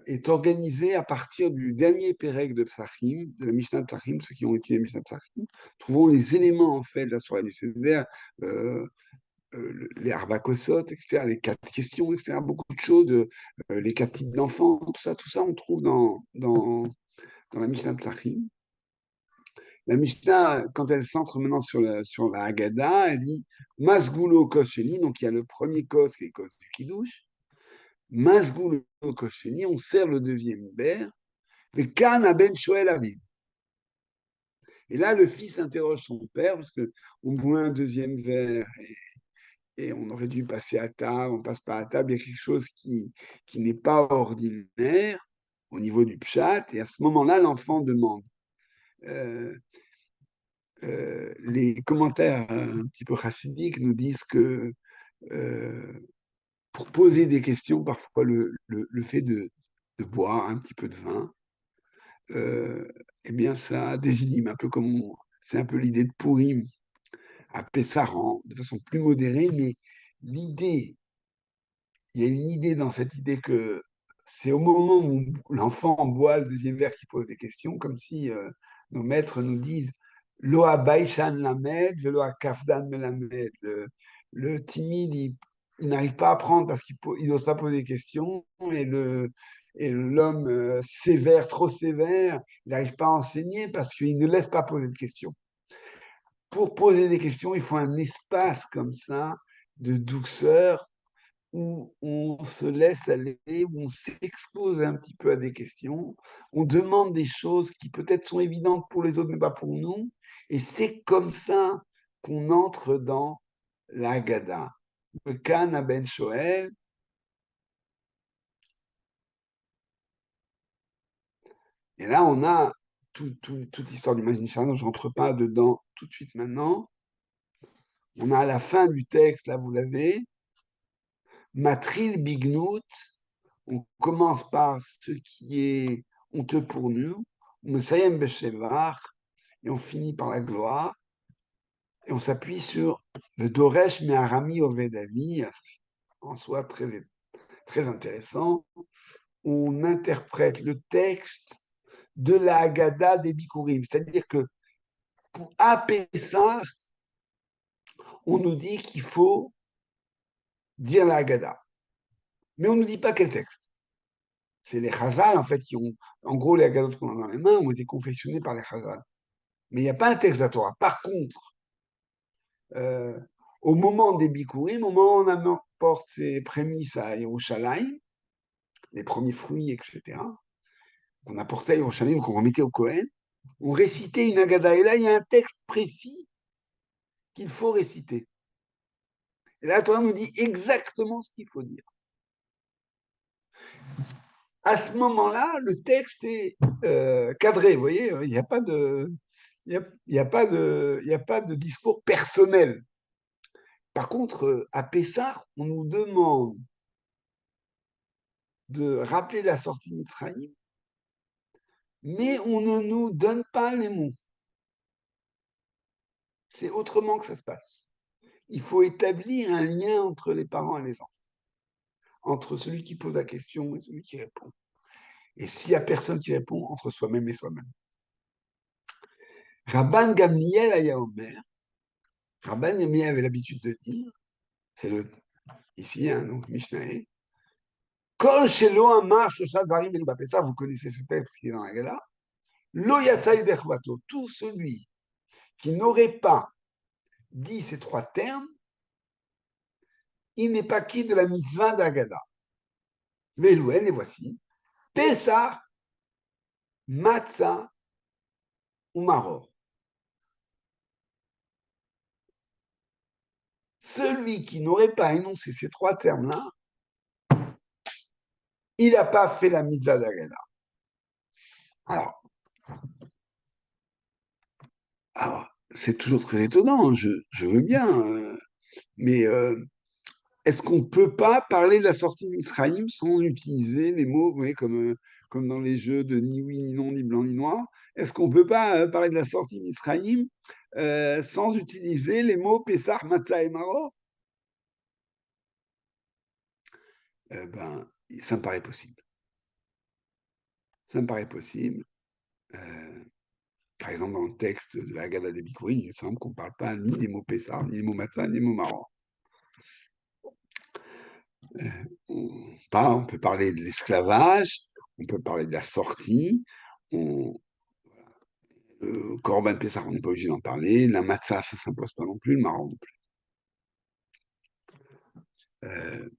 est organisée à partir du dernier Pérec de Psachim, de la Mishnah de Psachim. Ceux qui ont étudié la Mishnah de Psachim trouvons les éléments en fait de la soirée du Seder, les Arba-Kosot, etc., les 4 questions, etc., beaucoup de choses, les 4 types d'enfants, tout ça, on trouve dans la Mishnah de Psachim. La Mishnah, quand elle centre maintenant sur la Haggadah, elle dit Masgulo Kosheni, donc il y a le premier kos qui est le kos du Kiddush. Masgulo Kosheni, on sert le deuxième verre. Et Kan Ben Shoel Aviv. Et là, le fils interroge son père, parce qu'on boit un deuxième verre et on aurait dû passer à table, on passe pas à table, il y a quelque chose qui n'est pas ordinaire au niveau du pshat, et à ce moment-là, l'enfant demande. Les commentaires un petit peu chassidiques nous disent que pour poser des questions, parfois le fait de boire un petit peu de vin, eh bien ça désinhibe, un peu comme c'est un peu l'idée de Purim à Pessaran, de façon plus modérée, mais l'idée, il y a une idée dans cette idée que c'est au moment où l'enfant boit le deuxième verre qui pose des questions, comme si nos maîtres nous disent Lo baishan lamed, velo kafdan melamed. Le timide, il n'arrive pas à apprendre parce qu'il n'ose pas poser des questions, et l'homme sévère, trop sévère, il n'arrive pas à enseigner parce qu'il ne laisse pas poser de questions. Pour poser des questions, il faut un espace comme ça de douceur où on se laisse aller, où on s'expose un petit peu à des questions, on demande des choses qui peut-être sont évidentes pour les autres, mais pas pour nous, et c'est comme ça qu'on entre dans la Haggadah. Le Kan Ben Shoel, et là on a toute l'histoire du Maznichan, je ne rentre pas dedans tout de suite maintenant. On a à la fin du texte, là vous l'avez, Matril Bignout, on commence par ce qui est honteux pour nous, Messayem Beshevar, et on finit par la gloire, et on s'appuie sur le Doresh Meharami Ovedavi, en soi très, très intéressant. On interprète le texte de la Haggadah des Bikurim, c'est-à-dire que pour Pessah, on nous dit qu'il faut dire la Haggadah, mais on ne nous dit pas quel texte. C'est les Chazal, en fait, qui ont, en gros, les Haggadot qu'on a dans les mains ont été confectionnés par les Chazal. Mais il n'y a pas un texte de la Torah. Par contre, au moment des Bikurim, au moment où on apporte ses prémices à Yerushalayim, les premiers fruits, etc., qu'on apportait à Yerushalayim, qu'on remettait au Kohen, on récitait une Haggadah. Et là, il y a un texte précis qu'il faut réciter. Et là, la Torah nous dit exactement ce qu'il faut dire. À ce moment-là, le texte est cadré, vous voyez, il n'y a pas de... Il n'y a pas de discours personnel. Par contre, à Pessah, on nous demande de rappeler la sortie d'Israël, mais on ne nous donne pas les mots. C'est autrement que ça se passe. Il faut établir un lien entre les parents et les enfants, entre celui qui pose la question et celui qui répond. Et s'il n'y a personne qui répond, entre soi-même et soi-même. Rabban Gamliel Ayaomer, Rabban Gamliel avait l'habitude de dire, c'est ici, donc Mishnah, Kol Shelo Amar Shoshat Varim Ben Bapesa, vous connaissez ce texte qui est dans la Gala, Lo Yatzai Dechvato, tout celui qui n'aurait pas dit ces 3 termes, il n'est pas quitte de la mitzvah d'Agada. Velouen, et voici, Pesach, Matzah ou Maror. Celui qui n'aurait pas énoncé ces 3 termes-là, il n'a pas fait la mitzvah d'Agada. Alors, Alors, c'est toujours très étonnant, je veux bien, mais est-ce qu'on ne peut pas parler de la sortie de Mithraïm sans utiliser les mots, vous voyez, comme dans les jeux de ni oui, ni non, ni blanc, ni noir? Est-ce qu'on ne peut pas parler de la sortie de Mithraïm sans utiliser les mots Pessah, Matzah et Maror? Ben, ça me paraît possible. Ça me paraît possible. Par exemple, dans le texte de la Haggadah des Bikurim, il me semble qu'on ne parle pas ni des mots Pessah, ni des mots Matzah, ni des mots Maror. On peut parler de l'esclavage, on peut parler de la sortie, Corban Pessah, on n'est pas obligé d'en parler, la Matzah, ça ne s'impose pas non plus, le Maror non plus.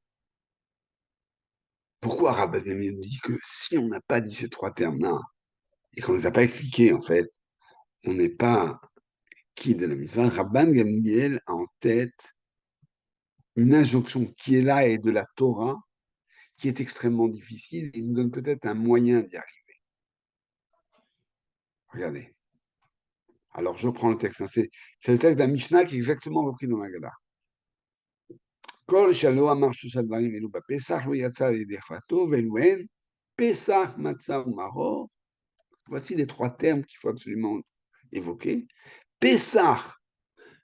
Pourquoi Rabban Gamliel dit que si on n'a pas dit ces trois termes-là, et qu'on ne les a pas expliqués, en fait, on n'est pas qui de la mitzvah? Rabban Gamliel a en tête une injonction qui est là et de la Torah, qui est extrêmement difficile, et il nous donne peut-être un moyen d'y arriver. Regardez. Alors, je reprends le texte. Hein. C'est le texte d'un Mishnah qui est exactement repris dans la Haggadah. Kol shalo amar shusha dvarim elu bapesach lo yatsa li'yedei chvato ve'elu hen Pesach, Matzah ou Maror. Voici les trois termes qu'il faut absolument évoquer. Pesach,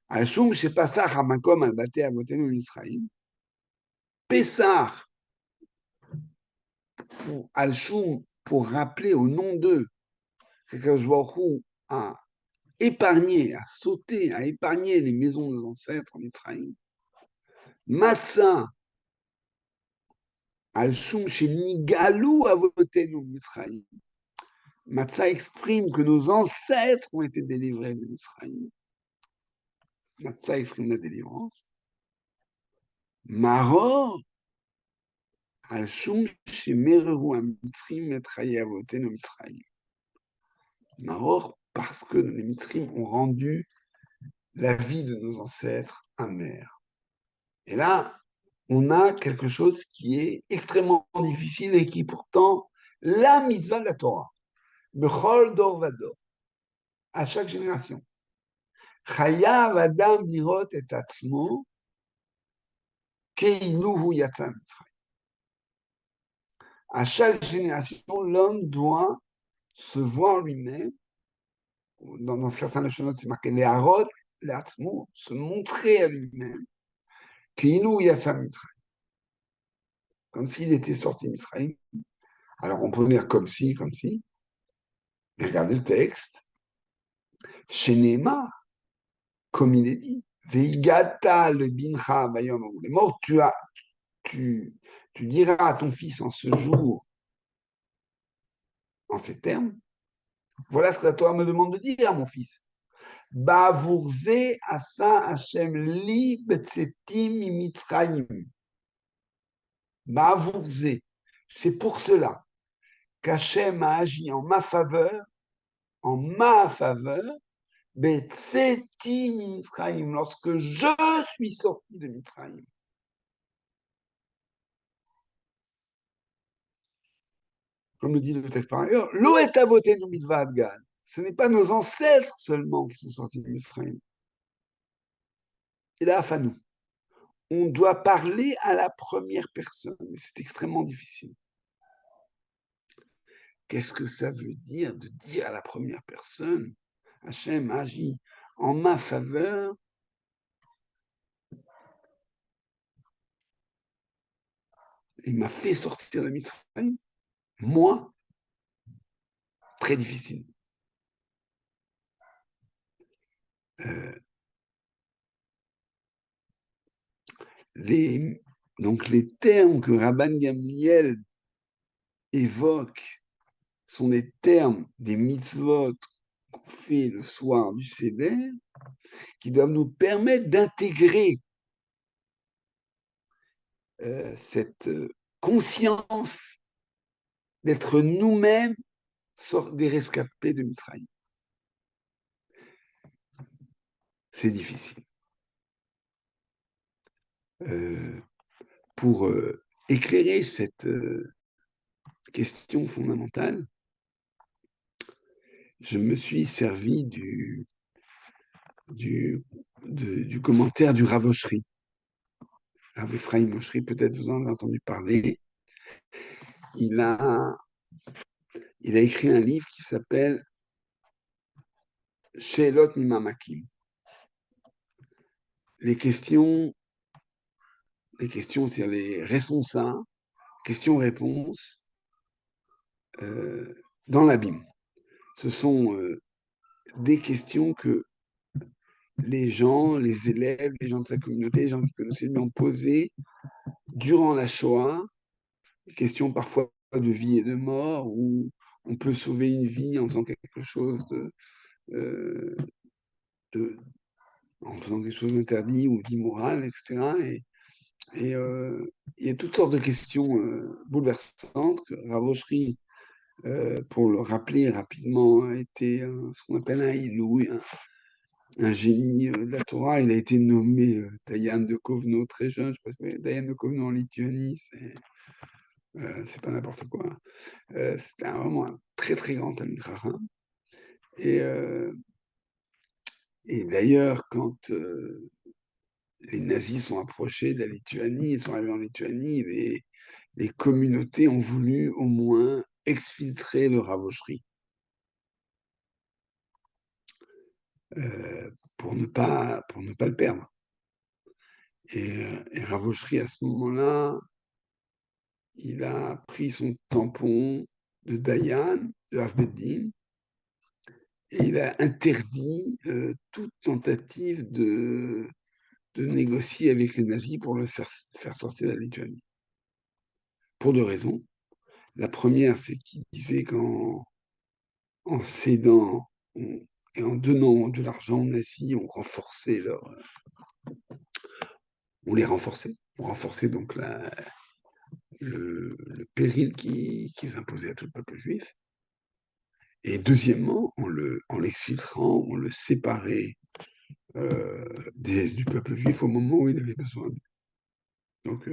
al-shum shepasach hamakom al batei avotenu Israël. Pesach, pour al-shum, pour rappeler au nom d'eux que Kadosh Baruch Hu a épargné, a sauté, a épargné les maisons de nos ancêtres en Israël. Matzah, al-shum shenigalou avotenu Israël. Matzah exprime que nos ancêtres ont été délivrés de Israël. Matzah exprime la délivrance. Maror, al-shum shemereru ha-mitzrim et chaye avotenu Israël. Maror, parce que les Mitzrim ont rendu la vie de nos ancêtres amère. Et là, on a quelque chose qui est extrêmement difficile et qui est pourtant la mitzvah de la Torah. Bechol dor vador, à chaque génération. Chayav adam lirot et atzmo keinu hu yatsa mitzrayim. À chaque génération, l'homme doit se voir lui-même. Dans certains notes, c'est marqué les harot, les atzmo, se montrer à lui-même. Keinu yatsa mitzrayim. Comme s'il était sorti de Mitzrayim. Alors on peut dire comme si. Mais regardez le texte. Shenema, comme il est dit, Veigata le bincha bayom les morts, tu diras à ton fils en ce jour, en ces termes, voilà ce que la Torah me demande de dire à mon fils. Bavurze asa Hashem li betzetim mitzrayim. Bavurze. C'est pour cela qu'Hachem a agi en ma faveur, Betseti Mitzrayim, lorsque je suis sorti de Mitzrayim. Comme le dit le texte par ailleurs, Lo et avotenu mitzvah Adgal. Ce n'est pas nos ancêtres seulement qui sont sortis de Mitzrayim. Et là, à nous. On doit parler à la première personne, et c'est extrêmement difficile. Qu'est-ce que ça veut dire de dire à la première personne, Hachem agit en ma faveur? Il m'a fait sortir de Mitzrayim. Moi, très difficile. Donc les termes que Rabban Gamliel évoque sont des termes des mitzvot qu'on fait le soir du Seder, qui doivent nous permettre d'intégrer cette conscience d'être nous-mêmes des rescapés de Mitzrayim. C'est difficile. Pour éclairer cette question fondamentale, je me suis servi du commentaire du Rav Oshri. Rav Ephraim Oshri, peut-être vous en avez entendu parler. Il a écrit un livre qui s'appelle Sheelot Mimamakim. Les questions, c'est-à-dire les responsables, questions-réponses dans l'abîme. Ce sont des questions que les gens, les élèves, les gens de sa communauté, les gens qui connaissaient lui ont posées durant la Shoah, des questions parfois de vie et de mort, où on peut sauver une vie en faisant quelque chose en faisant quelque chose d'interdit ou d'immoral, etc. Et il y a toutes sortes de questions bouleversantes que Rav Oshri, pour le rappeler rapidement, a été ce qu'on appelle un Ilou, un génie de la Torah. Il a été nommé Dayan de Kovno très jeune. Je sais pas si vous voyez, Dayan de Kovno en Lituanie, c'est pas n'importe quoi. C'était vraiment un très très grand Talmid Chacham. Et d'ailleurs, quand les nazis sont approchés de la Lituanie, ils sont arrivés en Lituanie, les communautés ont voulu au moins exfiltrer le Rav Oshri pour ne pas le perdre. Et Rav Oshri, à ce moment-là, il a pris son tampon de Dayan, de Rav Beddin, et il a interdit toute tentative de négocier avec les nazis pour le faire sortir de la Lituanie. Pour deux raisons. La première, c'est qu'il disait qu'en cédant et en donnant de l'argent aux nazis, on les renforçait. On renforçait donc le péril qu'ils imposaient à tout le peuple juif. Et deuxièmement, en l'exfiltrant, on le séparait du peuple juif au moment où il avait besoin d'eux. Donc,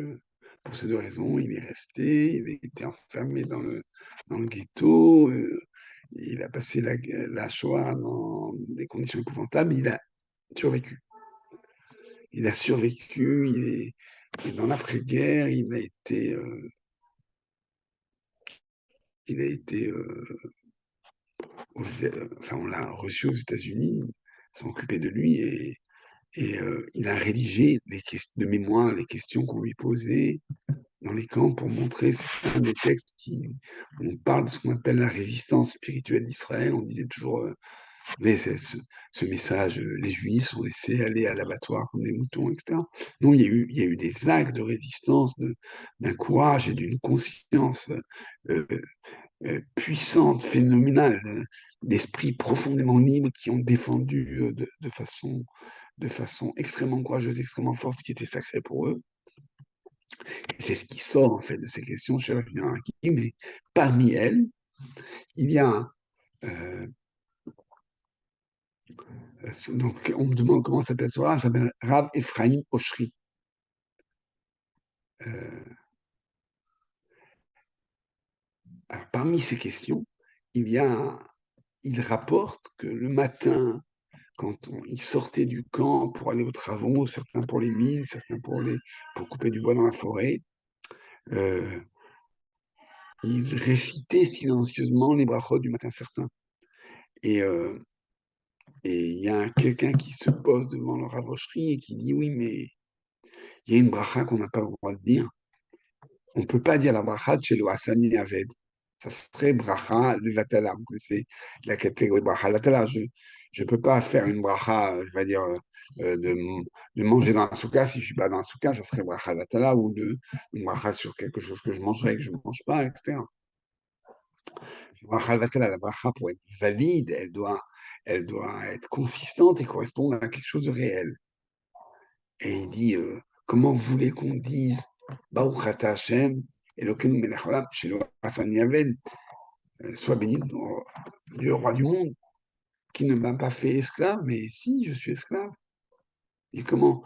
pour ces deux raisons, il est resté, il a été enfermé dans le ghetto, il a passé la Shoah dans des conditions épouvantables, il a survécu. Il a survécu, et dans l'après-guerre, on l'a reçu aux États-Unis, ils sont occupés de lui, et il a rédigé de mémoire les questions qu'on lui posait dans les camps pour montrer certains des textes on parle de ce qu'on appelle la résistance spirituelle d'Israël. On disait toujours, ce message, les Juifs sont laissés aller à l'abattoir comme des moutons, etc. Non, il y a eu des actes de résistance, d'un courage et d'une conscience puissante, phénoménale, d'esprits profondément libres qui ont défendu de façon extrêmement courageuse, extrêmement forte, ce qui était sacré pour eux. Et c'est ce qui sort en fait de ces questions chez Rabbi mais parmi elles, il y a donc on me demande comment s'appelle ce Rav, ça s'appelle Rav Ephraim Oshri. Alors parmi ces questions, il rapporte que le matin, quand il sortait du camp pour aller aux travaux, certains pour les mines, certains pour couper du bois dans la forêt, il récitait silencieusement les brachot du matin, certains. Et il y a quelqu'un qui se pose devant le Rav Oshri et qui dit oui, mais il y a une bracha qu'on n'a pas le droit de dire. On ne peut pas dire la bracha de chez le Hassani Aved. Ça serait bracha le vatala. C'est la catégorie de bracha latala. Je ne peux pas faire une bracha, je vais dire, de manger dans la souka. Si je ne suis pas dans la souka, ça serait bracha latala ou une bracha sur quelque chose que je mangerais et que je ne mange pas, etc. Bracha latala, la bracha, pour être valide, elle doit être consistante et correspondre à quelque chose de réel. Et il dit, comment vous voulez qu'on dise Baruch Ata Hashem, Elokeinu melech haolam, shelo asani aved, sois béni, Dieu roi du monde, qui ne m'a pas fait esclave, mais si, je suis esclave. Et comment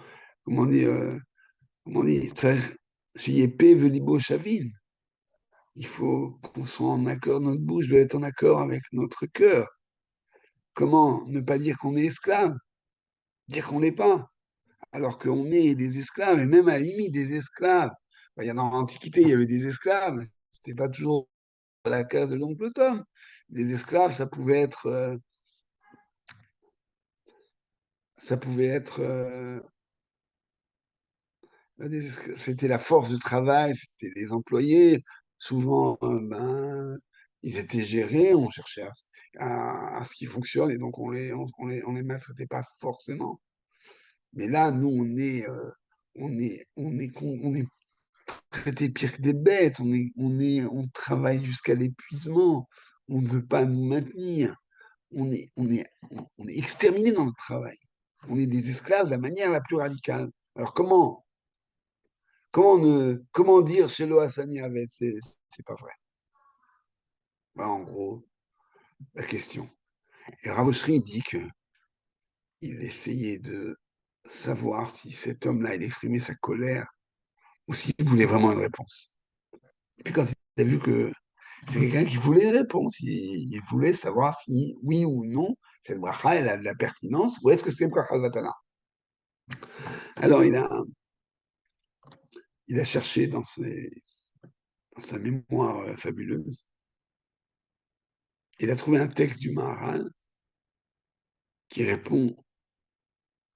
dire, j'y ai paix velibo shavin. Il faut qu'on soit en accord, notre bouche doit être en accord avec notre cœur. Comment ne pas dire qu'on est esclave? dire qu'on l'est pas, alors qu'on est des esclaves, et même à la limite des esclaves. Il y a dans l'Antiquité, il y avait des esclaves, c'était pas toujours à la case de l'oncle Tom. Des esclaves, ça pouvait être c'était la force de travail, c'était les employés. Souvent, ils étaient gérés, on cherchait à ce qu'ils fonctionnent et donc on les maltraitait pas forcément. Mais là, nous, on est traités pire que des bêtes, on travaille jusqu'à l'épuisement, on ne veut pas nous maintenir, on est, on est, on est exterminés dans le travail. On est des esclaves de la manière la plus radicale. Alors comment dire chez Lohassani avec c'est pas vrai. Voilà, en gros, la question. Et Ravosri dit qu'il essayait de savoir si cet homme-là, il exprimait sa colère ou s'il voulait vraiment une réponse. Et puis quand il a vu que c'est quelqu'un qui voulait une réponse, il voulait savoir si, oui ou non, cette bracha, elle a de la pertinence, ou est-ce que c'est bracha al-Vatana. Alors il a cherché dans sa mémoire fabuleuse, il a trouvé un texte du Maharal qui répond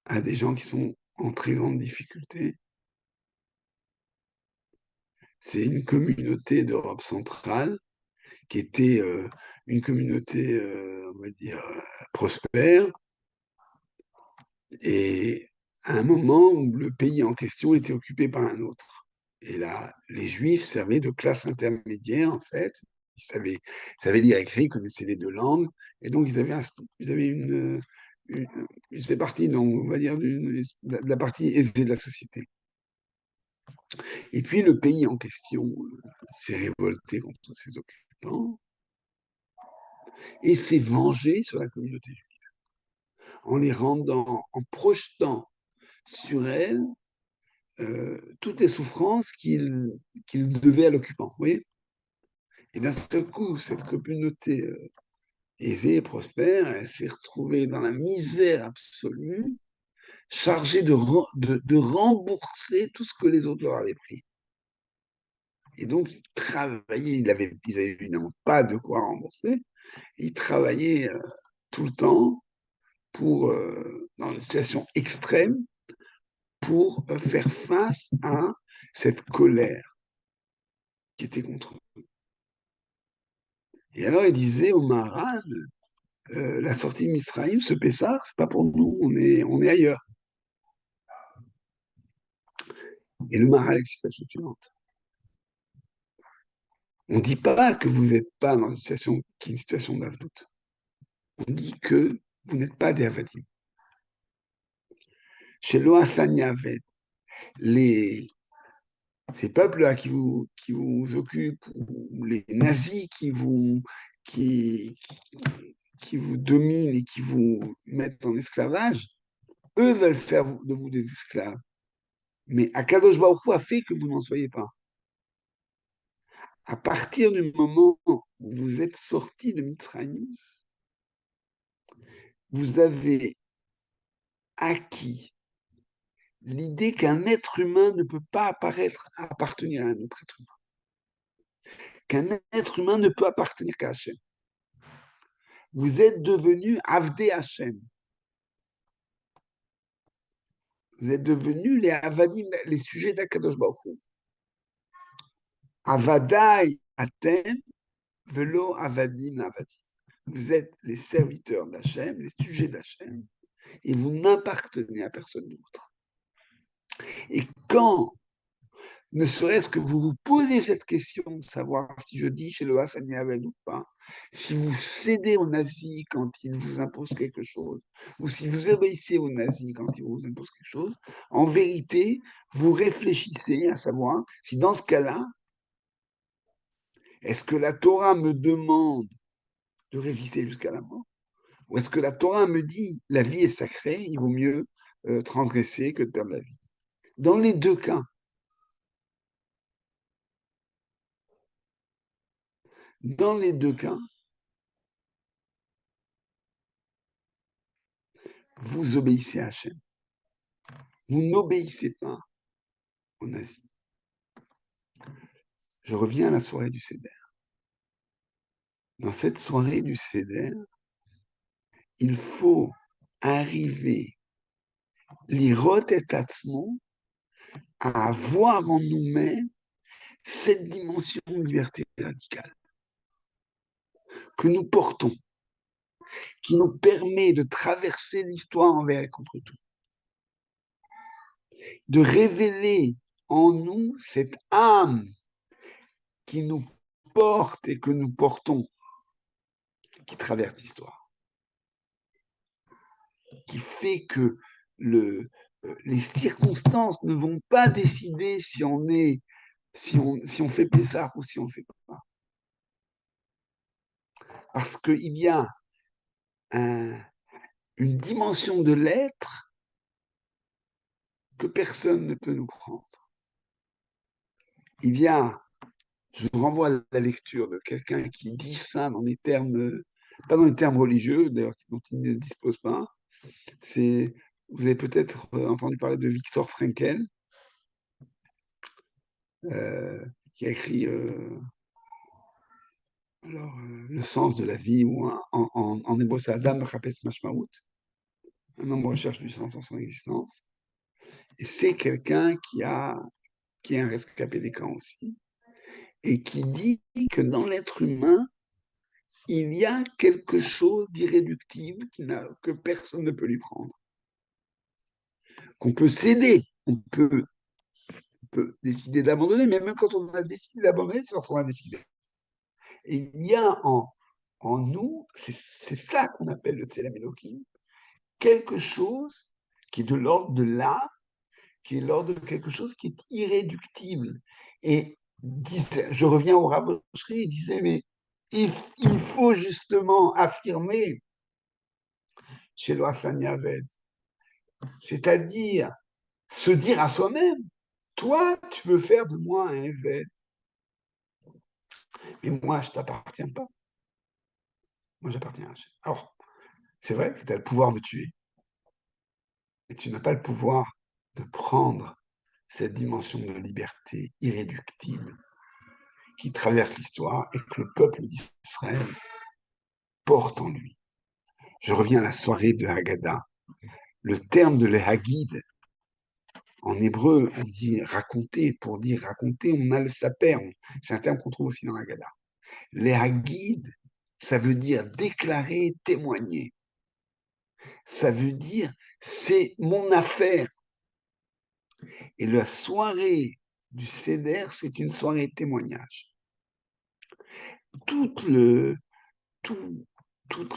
à des gens qui sont en très grande difficulté. C'est une communauté d'Europe centrale qui était une communauté, on va dire, prospère, et à un moment où le pays en question était occupé par un autre. Et là, les Juifs servaient de classe intermédiaire, en fait. Ils savaient lire et écrire, ils connaissaient les deux langues, et donc ils avaient c'est parti, donc, on va dire, de la partie aisée de la société. Et puis le pays en question s'est révolté contre ses occupants et s'est vengé sur la communauté juive en projetant sur elle toutes les souffrances qu'il devait à l'occupant. Vous voyez. Et d'un seul coup, cette communauté aisée et prospère, elle s'est retrouvée dans la misère absolue, chargée de rembourser tout ce que les autres leur avaient pris. Et donc, ils travaillaient, ils avaient évidemment pas de quoi rembourser, ils travaillaient tout le temps dans une situation extrême pour faire face à cette colère qui était contre eux. Et alors, il disait au Maharal, la sortie de Misraïm, ce Pessah, c'est pas pour nous, on est ailleurs. Et le Maharal explique la chose suivante. On ne dit pas que vous n'êtes pas dans une situation qui est une situation d'Avdout. On dit que vous n'êtes pas des Avadim. Chez Lohassani Aved, ces peuples-là qui vous occupent, ou les nazis qui vous dominent et qui vous mettent en esclavage, eux veulent faire de vous des esclaves. Mais Akadosh Baruch Hu a fait que vous n'en soyez pas. À partir du moment où vous êtes sortis de Mitzrayim, vous avez acquis l'idée qu'un être humain ne peut pas appartenir à un autre être humain. Qu'un être humain ne peut appartenir qu'à Hachem. Vous êtes devenus Avdei Hachem. Vous êtes devenus les Avadim, les sujets d'Akadosh Baruch Hu. Avadai Atem, velo Avadim Avadim. Vous êtes les serviteurs d'Hachem, les sujets d'Hachem, et vous n'appartenez à personne d'autre. Et quand, ne serait-ce que vous vous posez cette question de savoir si je dis chez le Hassani Aved ou pas, si vous cédez aux nazis quand ils vous imposent quelque chose, ou si vous obéissez aux nazis quand ils vous imposent quelque chose, en vérité, vous réfléchissez à savoir si dans ce cas-là, est-ce que la Torah me demande de résister jusqu'à la mort, ou est-ce que la Torah me dit la vie est sacrée, il vaut mieux transgresser que de perdre la vie. Dans les deux cas, vous obéissez à Hachem. Vous n'obéissez pas aux nazis. Je reviens à la soirée du Seder. Dans cette soirée du Seder, il faut arriver, lirot et atzmo, à avoir en nous-mêmes cette dimension de liberté radicale que nous portons, qui nous permet de traverser l'histoire envers et contre tout, de révéler en nous cette âme qui nous porte et que nous portons, qui traverse l'histoire, qui fait que les circonstances ne vont pas décider si on fait Pessah ou si on ne fait pas. Parce qu'il y a une dimension de l'être que personne ne peut nous prendre. Il y a, je vous renvoie à la lecture de quelqu'un qui dit ça dans des termes, pas dans les termes religieux, d'ailleurs, dont il ne dispose pas. Vous avez peut-être entendu parler de Viktor Frankl, qui a écrit Le sens de la vie, ou en hébreu c'est Adam Chapetz Mashmaout, un homme recherche du sens en son existence. Et c'est quelqu'un qui est un rescapé des camps aussi, et qui dit que dans l'être humain, il y a quelque chose d'irréductible que personne ne peut lui prendre, qu'on peut céder, on peut décider d'abandonner, mais même quand on a décidé d'abandonner, c'est parce qu'on a décidé. Et il y a en nous, c'est ça qu'on appelle le Tselem Elohim, quelque chose qui est de l'ordre de l'âme, qui est de l'ordre de quelque chose qui est irréductible. Et je reviens au Rav Oshry, il disait, mais il faut justement affirmer chez Loafani Aved, c'est-à-dire se dire à soi-même, toi, tu veux faire de moi un Eved, mais moi, je ne t'appartiens pas. Moi, j'appartiens à Hachem. Alors, c'est vrai que tu as le pouvoir de tuer, et tu n'as pas le pouvoir de prendre cette dimension de liberté irréductible qui traverse l'histoire et que le peuple d'Israël porte en lui. Je reviens à la soirée de Haggadah. Le terme de l'Ehagid, en hébreu, on dit raconter. Pour dire raconter, on a le saper. C'est un terme qu'on trouve aussi dans Haggadah. L'Ehagid, ça veut dire déclarer, témoigner. Ça veut dire c'est mon affaire. Et la soirée du Seder, c'est une soirée témoignage. Toute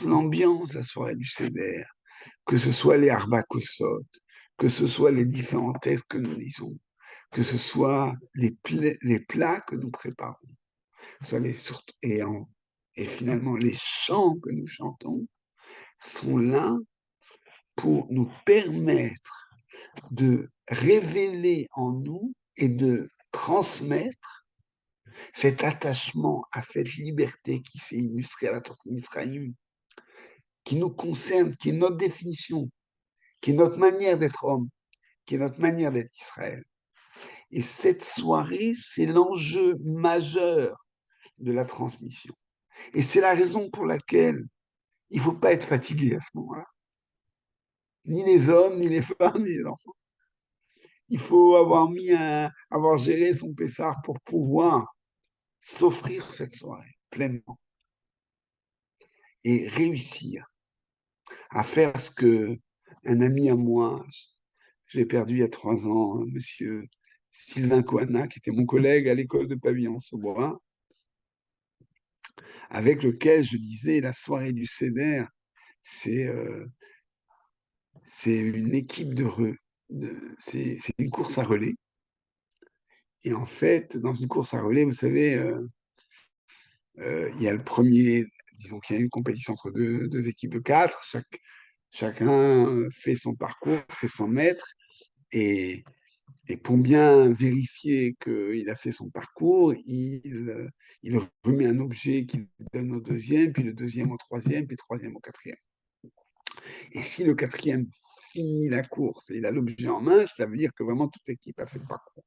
l'ambiance de la soirée du Seder, que ce soit les Arba Kosot, que ce soit les différents textes que nous lisons, que ce soit les plats que nous préparons, soit et finalement les chants que nous chantons, sont là pour nous permettre de révéler en nous et de transmettre cet attachement à cette liberté qui s'est illustrée à la sortie d'Israël, qui nous concerne, qui est notre définition, qui est notre manière d'être homme, qui est notre manière d'être Israël. Et cette soirée, c'est l'enjeu majeur de la transmission. Et c'est la raison pour laquelle il ne faut pas être fatigué à ce moment-là. Ni les hommes, ni les femmes, ni les enfants. Il faut avoir géré son Pessah pour pouvoir s'offrir cette soirée pleinement et réussir à faire ce que un ami à moi, j'ai perdu il y a 3 ans, monsieur Sylvain Coana, qui était mon collègue à l'école de Pavillon-Saubois, avec lequel je disais la soirée du Seder, c'est une équipe c'est une course à relais. Et en fait, dans une course à relais, vous savez, il y a le premier, disons qu'il y a une compétition entre deux équipes de 4, chacun fait son parcours, fait 100 mètres, et pour bien vérifier qu'il a fait son parcours, il remet un objet qu'il donne au deuxième, puis le deuxième au troisième, puis le troisième au quatrième. Et si le quatrième fini la course et il a l'objet en main, ça veut dire que vraiment toute l'équipe a fait le parcours.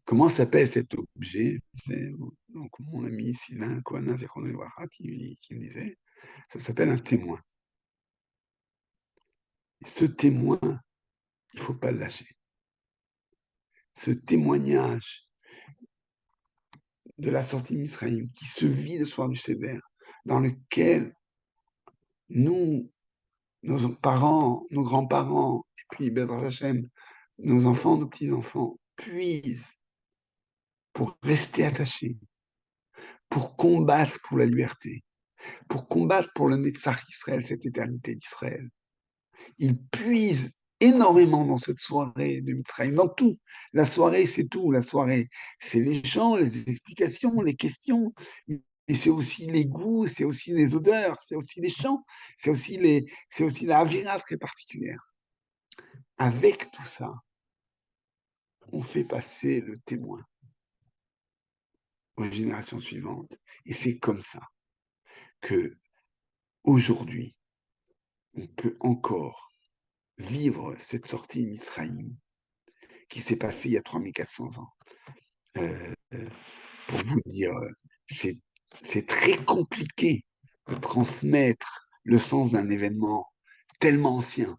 Comment s'appelle cet objet? C'est donc mon ami Sylvain Kohanin qui me disait, ça s'appelle un témoin. Et ce témoin, il ne faut pas le lâcher. Ce témoignage de la sortie d'Israël qui se vit le soir du Seder, dans lequel nous, nos parents, nos grands-parents, et puis Bezrat Hashem, nos enfants, nos petits-enfants, puisent pour rester attachés, pour combattre pour la liberté, pour combattre pour le Netzach Israël, cette éternité d'Israël. Ils puisent énormément dans cette soirée de Mitzrayim, dans tout. La soirée, c'est tout. La soirée, c'est les chants, les explications, les questions, mais c'est aussi les goûts, c'est aussi les odeurs, c'est aussi les chants, c'est aussi la avira très particulière. Avec tout ça, on fait passer le témoin aux générations suivantes. Et c'est comme ça que aujourd'hui, on peut encore vivre cette sortie Mitzrayim qui s'est passée il y a 3400 ans. Pour vous dire, c'est très compliqué de transmettre le sens d'un événement tellement ancien.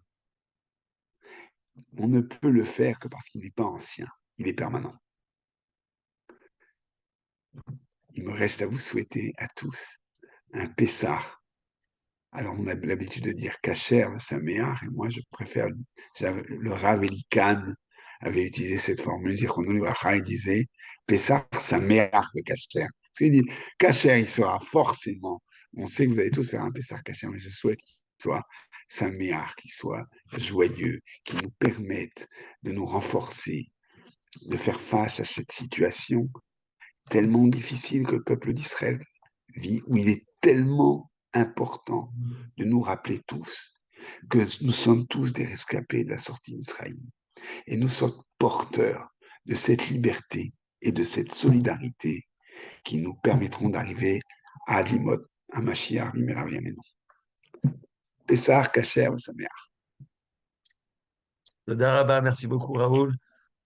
On ne peut le faire que parce qu'il n'est pas ancien, il est permanent. Il me reste à vous souhaiter à tous un Pessah. Alors, on a l'habitude de dire Kasher, Saméar, et moi, je préfère, le Rav Eli Khan avait utilisé cette formule, il disait Pessah, Saméar, le Kasher. Parce qu'il dit, Kasher, il sera forcément, on sait que vous allez tous faire un Pessah Kasher, mais je souhaite qu'il soit Saméar, qu'il soit joyeux, qu'il nous permette de nous renforcer, de faire face à cette situation tellement difficile que le peuple d'Israël vit, où il est tellement important de nous rappeler tous que nous sommes tous des rescapés de la sortie d'Israël et nous sommes porteurs de cette liberté et de cette solidarité qui nous permettront d'arriver à Adlimot, à Mashiach, Bimera Yameno. Pessah, Kasher, Sameach. Toda Rabba, merci beaucoup, Raoul.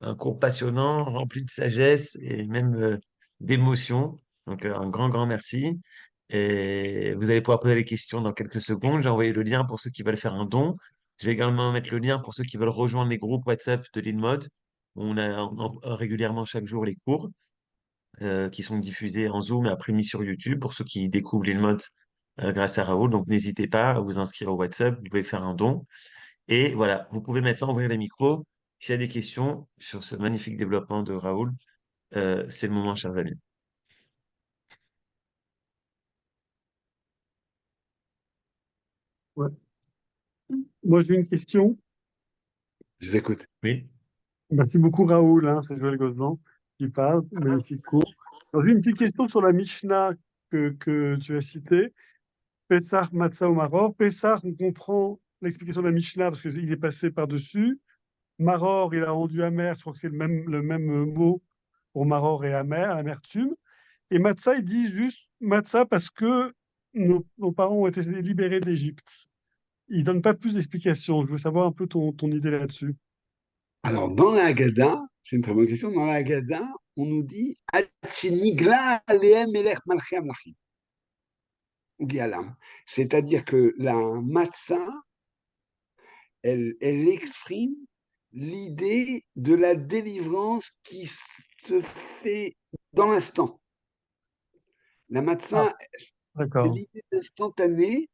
Un cours passionnant, rempli de sagesse et même d'émotion. Donc, un grand, grand merci. Et vous allez pouvoir poser les questions dans quelques secondes. J'ai envoyé le lien pour ceux qui veulent faire un don. Je vais également mettre le lien pour ceux qui veulent rejoindre les groupes WhatsApp de l'InMode, où on a régulièrement chaque jour les cours qui sont diffusés en Zoom et après mis sur YouTube pour ceux qui découvrent l'InMode grâce à Raoul. Donc, n'hésitez pas à vous inscrire au WhatsApp. Vous pouvez faire un don. Et voilà, vous pouvez maintenant ouvrir les micros. S'il y a des questions sur ce magnifique développement de Raoul, c'est le moment, chers amis. Ouais. Moi, j'ai une question. Je vous écoute. Oui. Merci beaucoup, Raoul. Hein, c'est Joël Gozlan qui parle. Magnifique cours. Alors, j'ai une petite question sur la Mishnah que tu as citée. Pessah, Matzah ou Maror. Pessah, on comprend l'explication de la Mishnah parce qu'il est passé par-dessus. Maror, il a rendu amer. Je crois que c'est le même mot pour Maror et amer, amertume. Et Matzah, il dit juste Matzah parce que nos parents ont été libérés d'Égypte. Il ne donne pas plus d'explications. Je veux savoir un peu ton idée là-dessus. Alors, dans la Haggadah, c'est une très bonne question, dans la Haggadah, on nous dit c'est-à-dire que la matzah, elle exprime l'idée de la délivrance qui se fait dans l'instant. La matzah, c'est l'idée instantanée,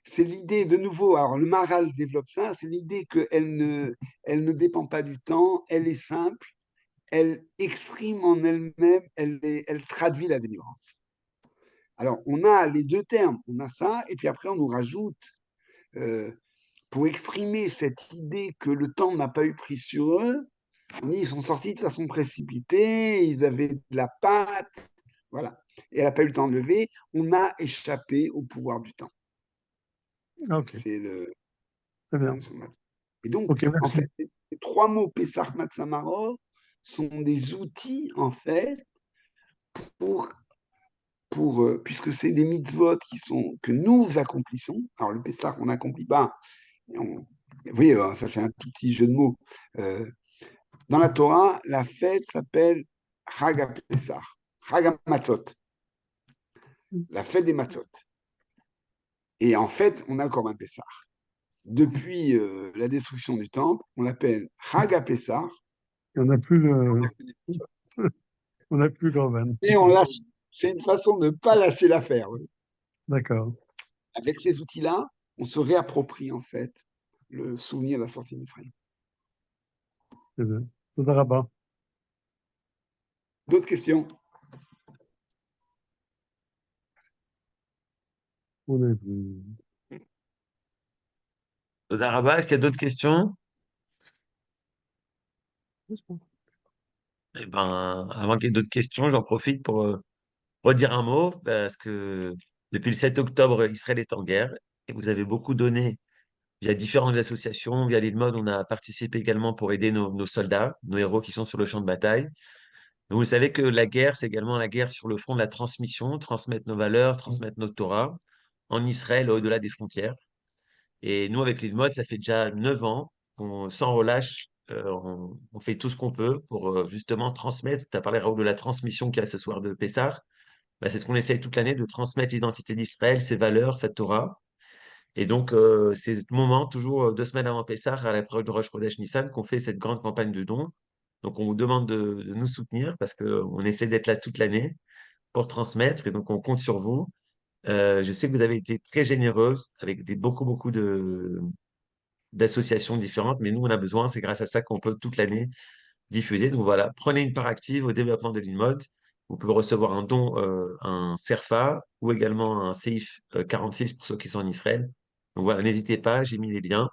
c'est l'idée de nouveau, alors le Maharal développe ça, c'est l'idée qu'elle ne dépend pas du temps, elle est simple, elle exprime en elle-même, elle traduit la délivrance. Alors, on a les deux termes, on a ça, et puis après, on nous rajoute, pour exprimer cette idée que le temps n'a pas eu prise sur eux, on dit ils sont sortis de façon précipitée, ils avaient de la pâte, voilà, et elle n'a pas eu le temps de lever, on a échappé au pouvoir du temps. Okay. C'est le... Très bien. Et donc, Okay, en fait, ces trois mots, Pessah, Matzah, Maror, sont des outils, en fait, pour puisque c'est des mitzvot que nous accomplissons. Alors, le Pessah, on n'accomplit pas. Oui, ça c'est un tout petit jeu de mots. Dans la Torah, la fête s'appelle Chag HaPessah, Chag HaMatzot, la fête des matzot. Et en fait, on a le Korban Pessah. Depuis la destruction du temple, on l'appelle Chag HaPessah. On n'a plus on n'a plus Corban. Et on lâche. C'est une façon de ne pas lâcher l'affaire. Oui. D'accord. Avec ces outils-là, on se réapproprie en fait le souvenir de la sortie d'Israël. C'est bien. Toda Rabba. D'autres questions? On a vu. Toda Rabba, est-ce qu'il y a d'autres questions? Eh ben, avant qu'il y ait d'autres questions, j'en profite pour redire un mot, parce que depuis le 7 octobre, Israël est en guerre et vous avez beaucoup donné via différentes associations, via l'ILMOD, on a participé également pour aider nos soldats, nos héros qui sont sur le champ de bataille. Donc, vous savez que la guerre, c'est également la guerre sur le front de la transmission, transmettre nos valeurs, transmettre notre Torah en Israël, au-delà des frontières. Et nous, avec l'ILMOD, ça fait déjà 9 ans qu'on, sans relâche, on fait tout ce qu'on peut pour justement transmettre. Tu as parlé, Raoul, de la transmission qu'il y a ce soir de Pessah. Bah, c'est ce qu'on essaye toute l'année, de transmettre l'identité d'Israël, ses valeurs, sa Torah. Et donc, c'est ce moment, toujours 2 semaines avant Pessah, à l'approche de Rosh Chodesh Nissan, qu'on fait cette grande campagne de dons. Donc, on vous demande de nous soutenir parce qu'on essaie d'être là toute l'année pour transmettre. Et donc, on compte sur vous. Je sais que vous avez été très généreuse avec beaucoup, beaucoup d'associations différentes, mais nous, on a besoin. C'est grâce à ça qu'on peut toute l'année diffuser. Donc voilà, prenez une part active au développement de l'InMode. Vous pouvez recevoir un don, un CERFA ou également un CIF 46 pour ceux qui sont en Israël. Donc voilà, n'hésitez pas, j'ai mis les liens.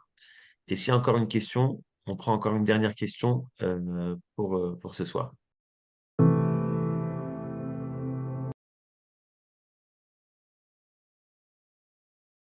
Et s'il y a encore une question, on prend encore une dernière question pour ce soir.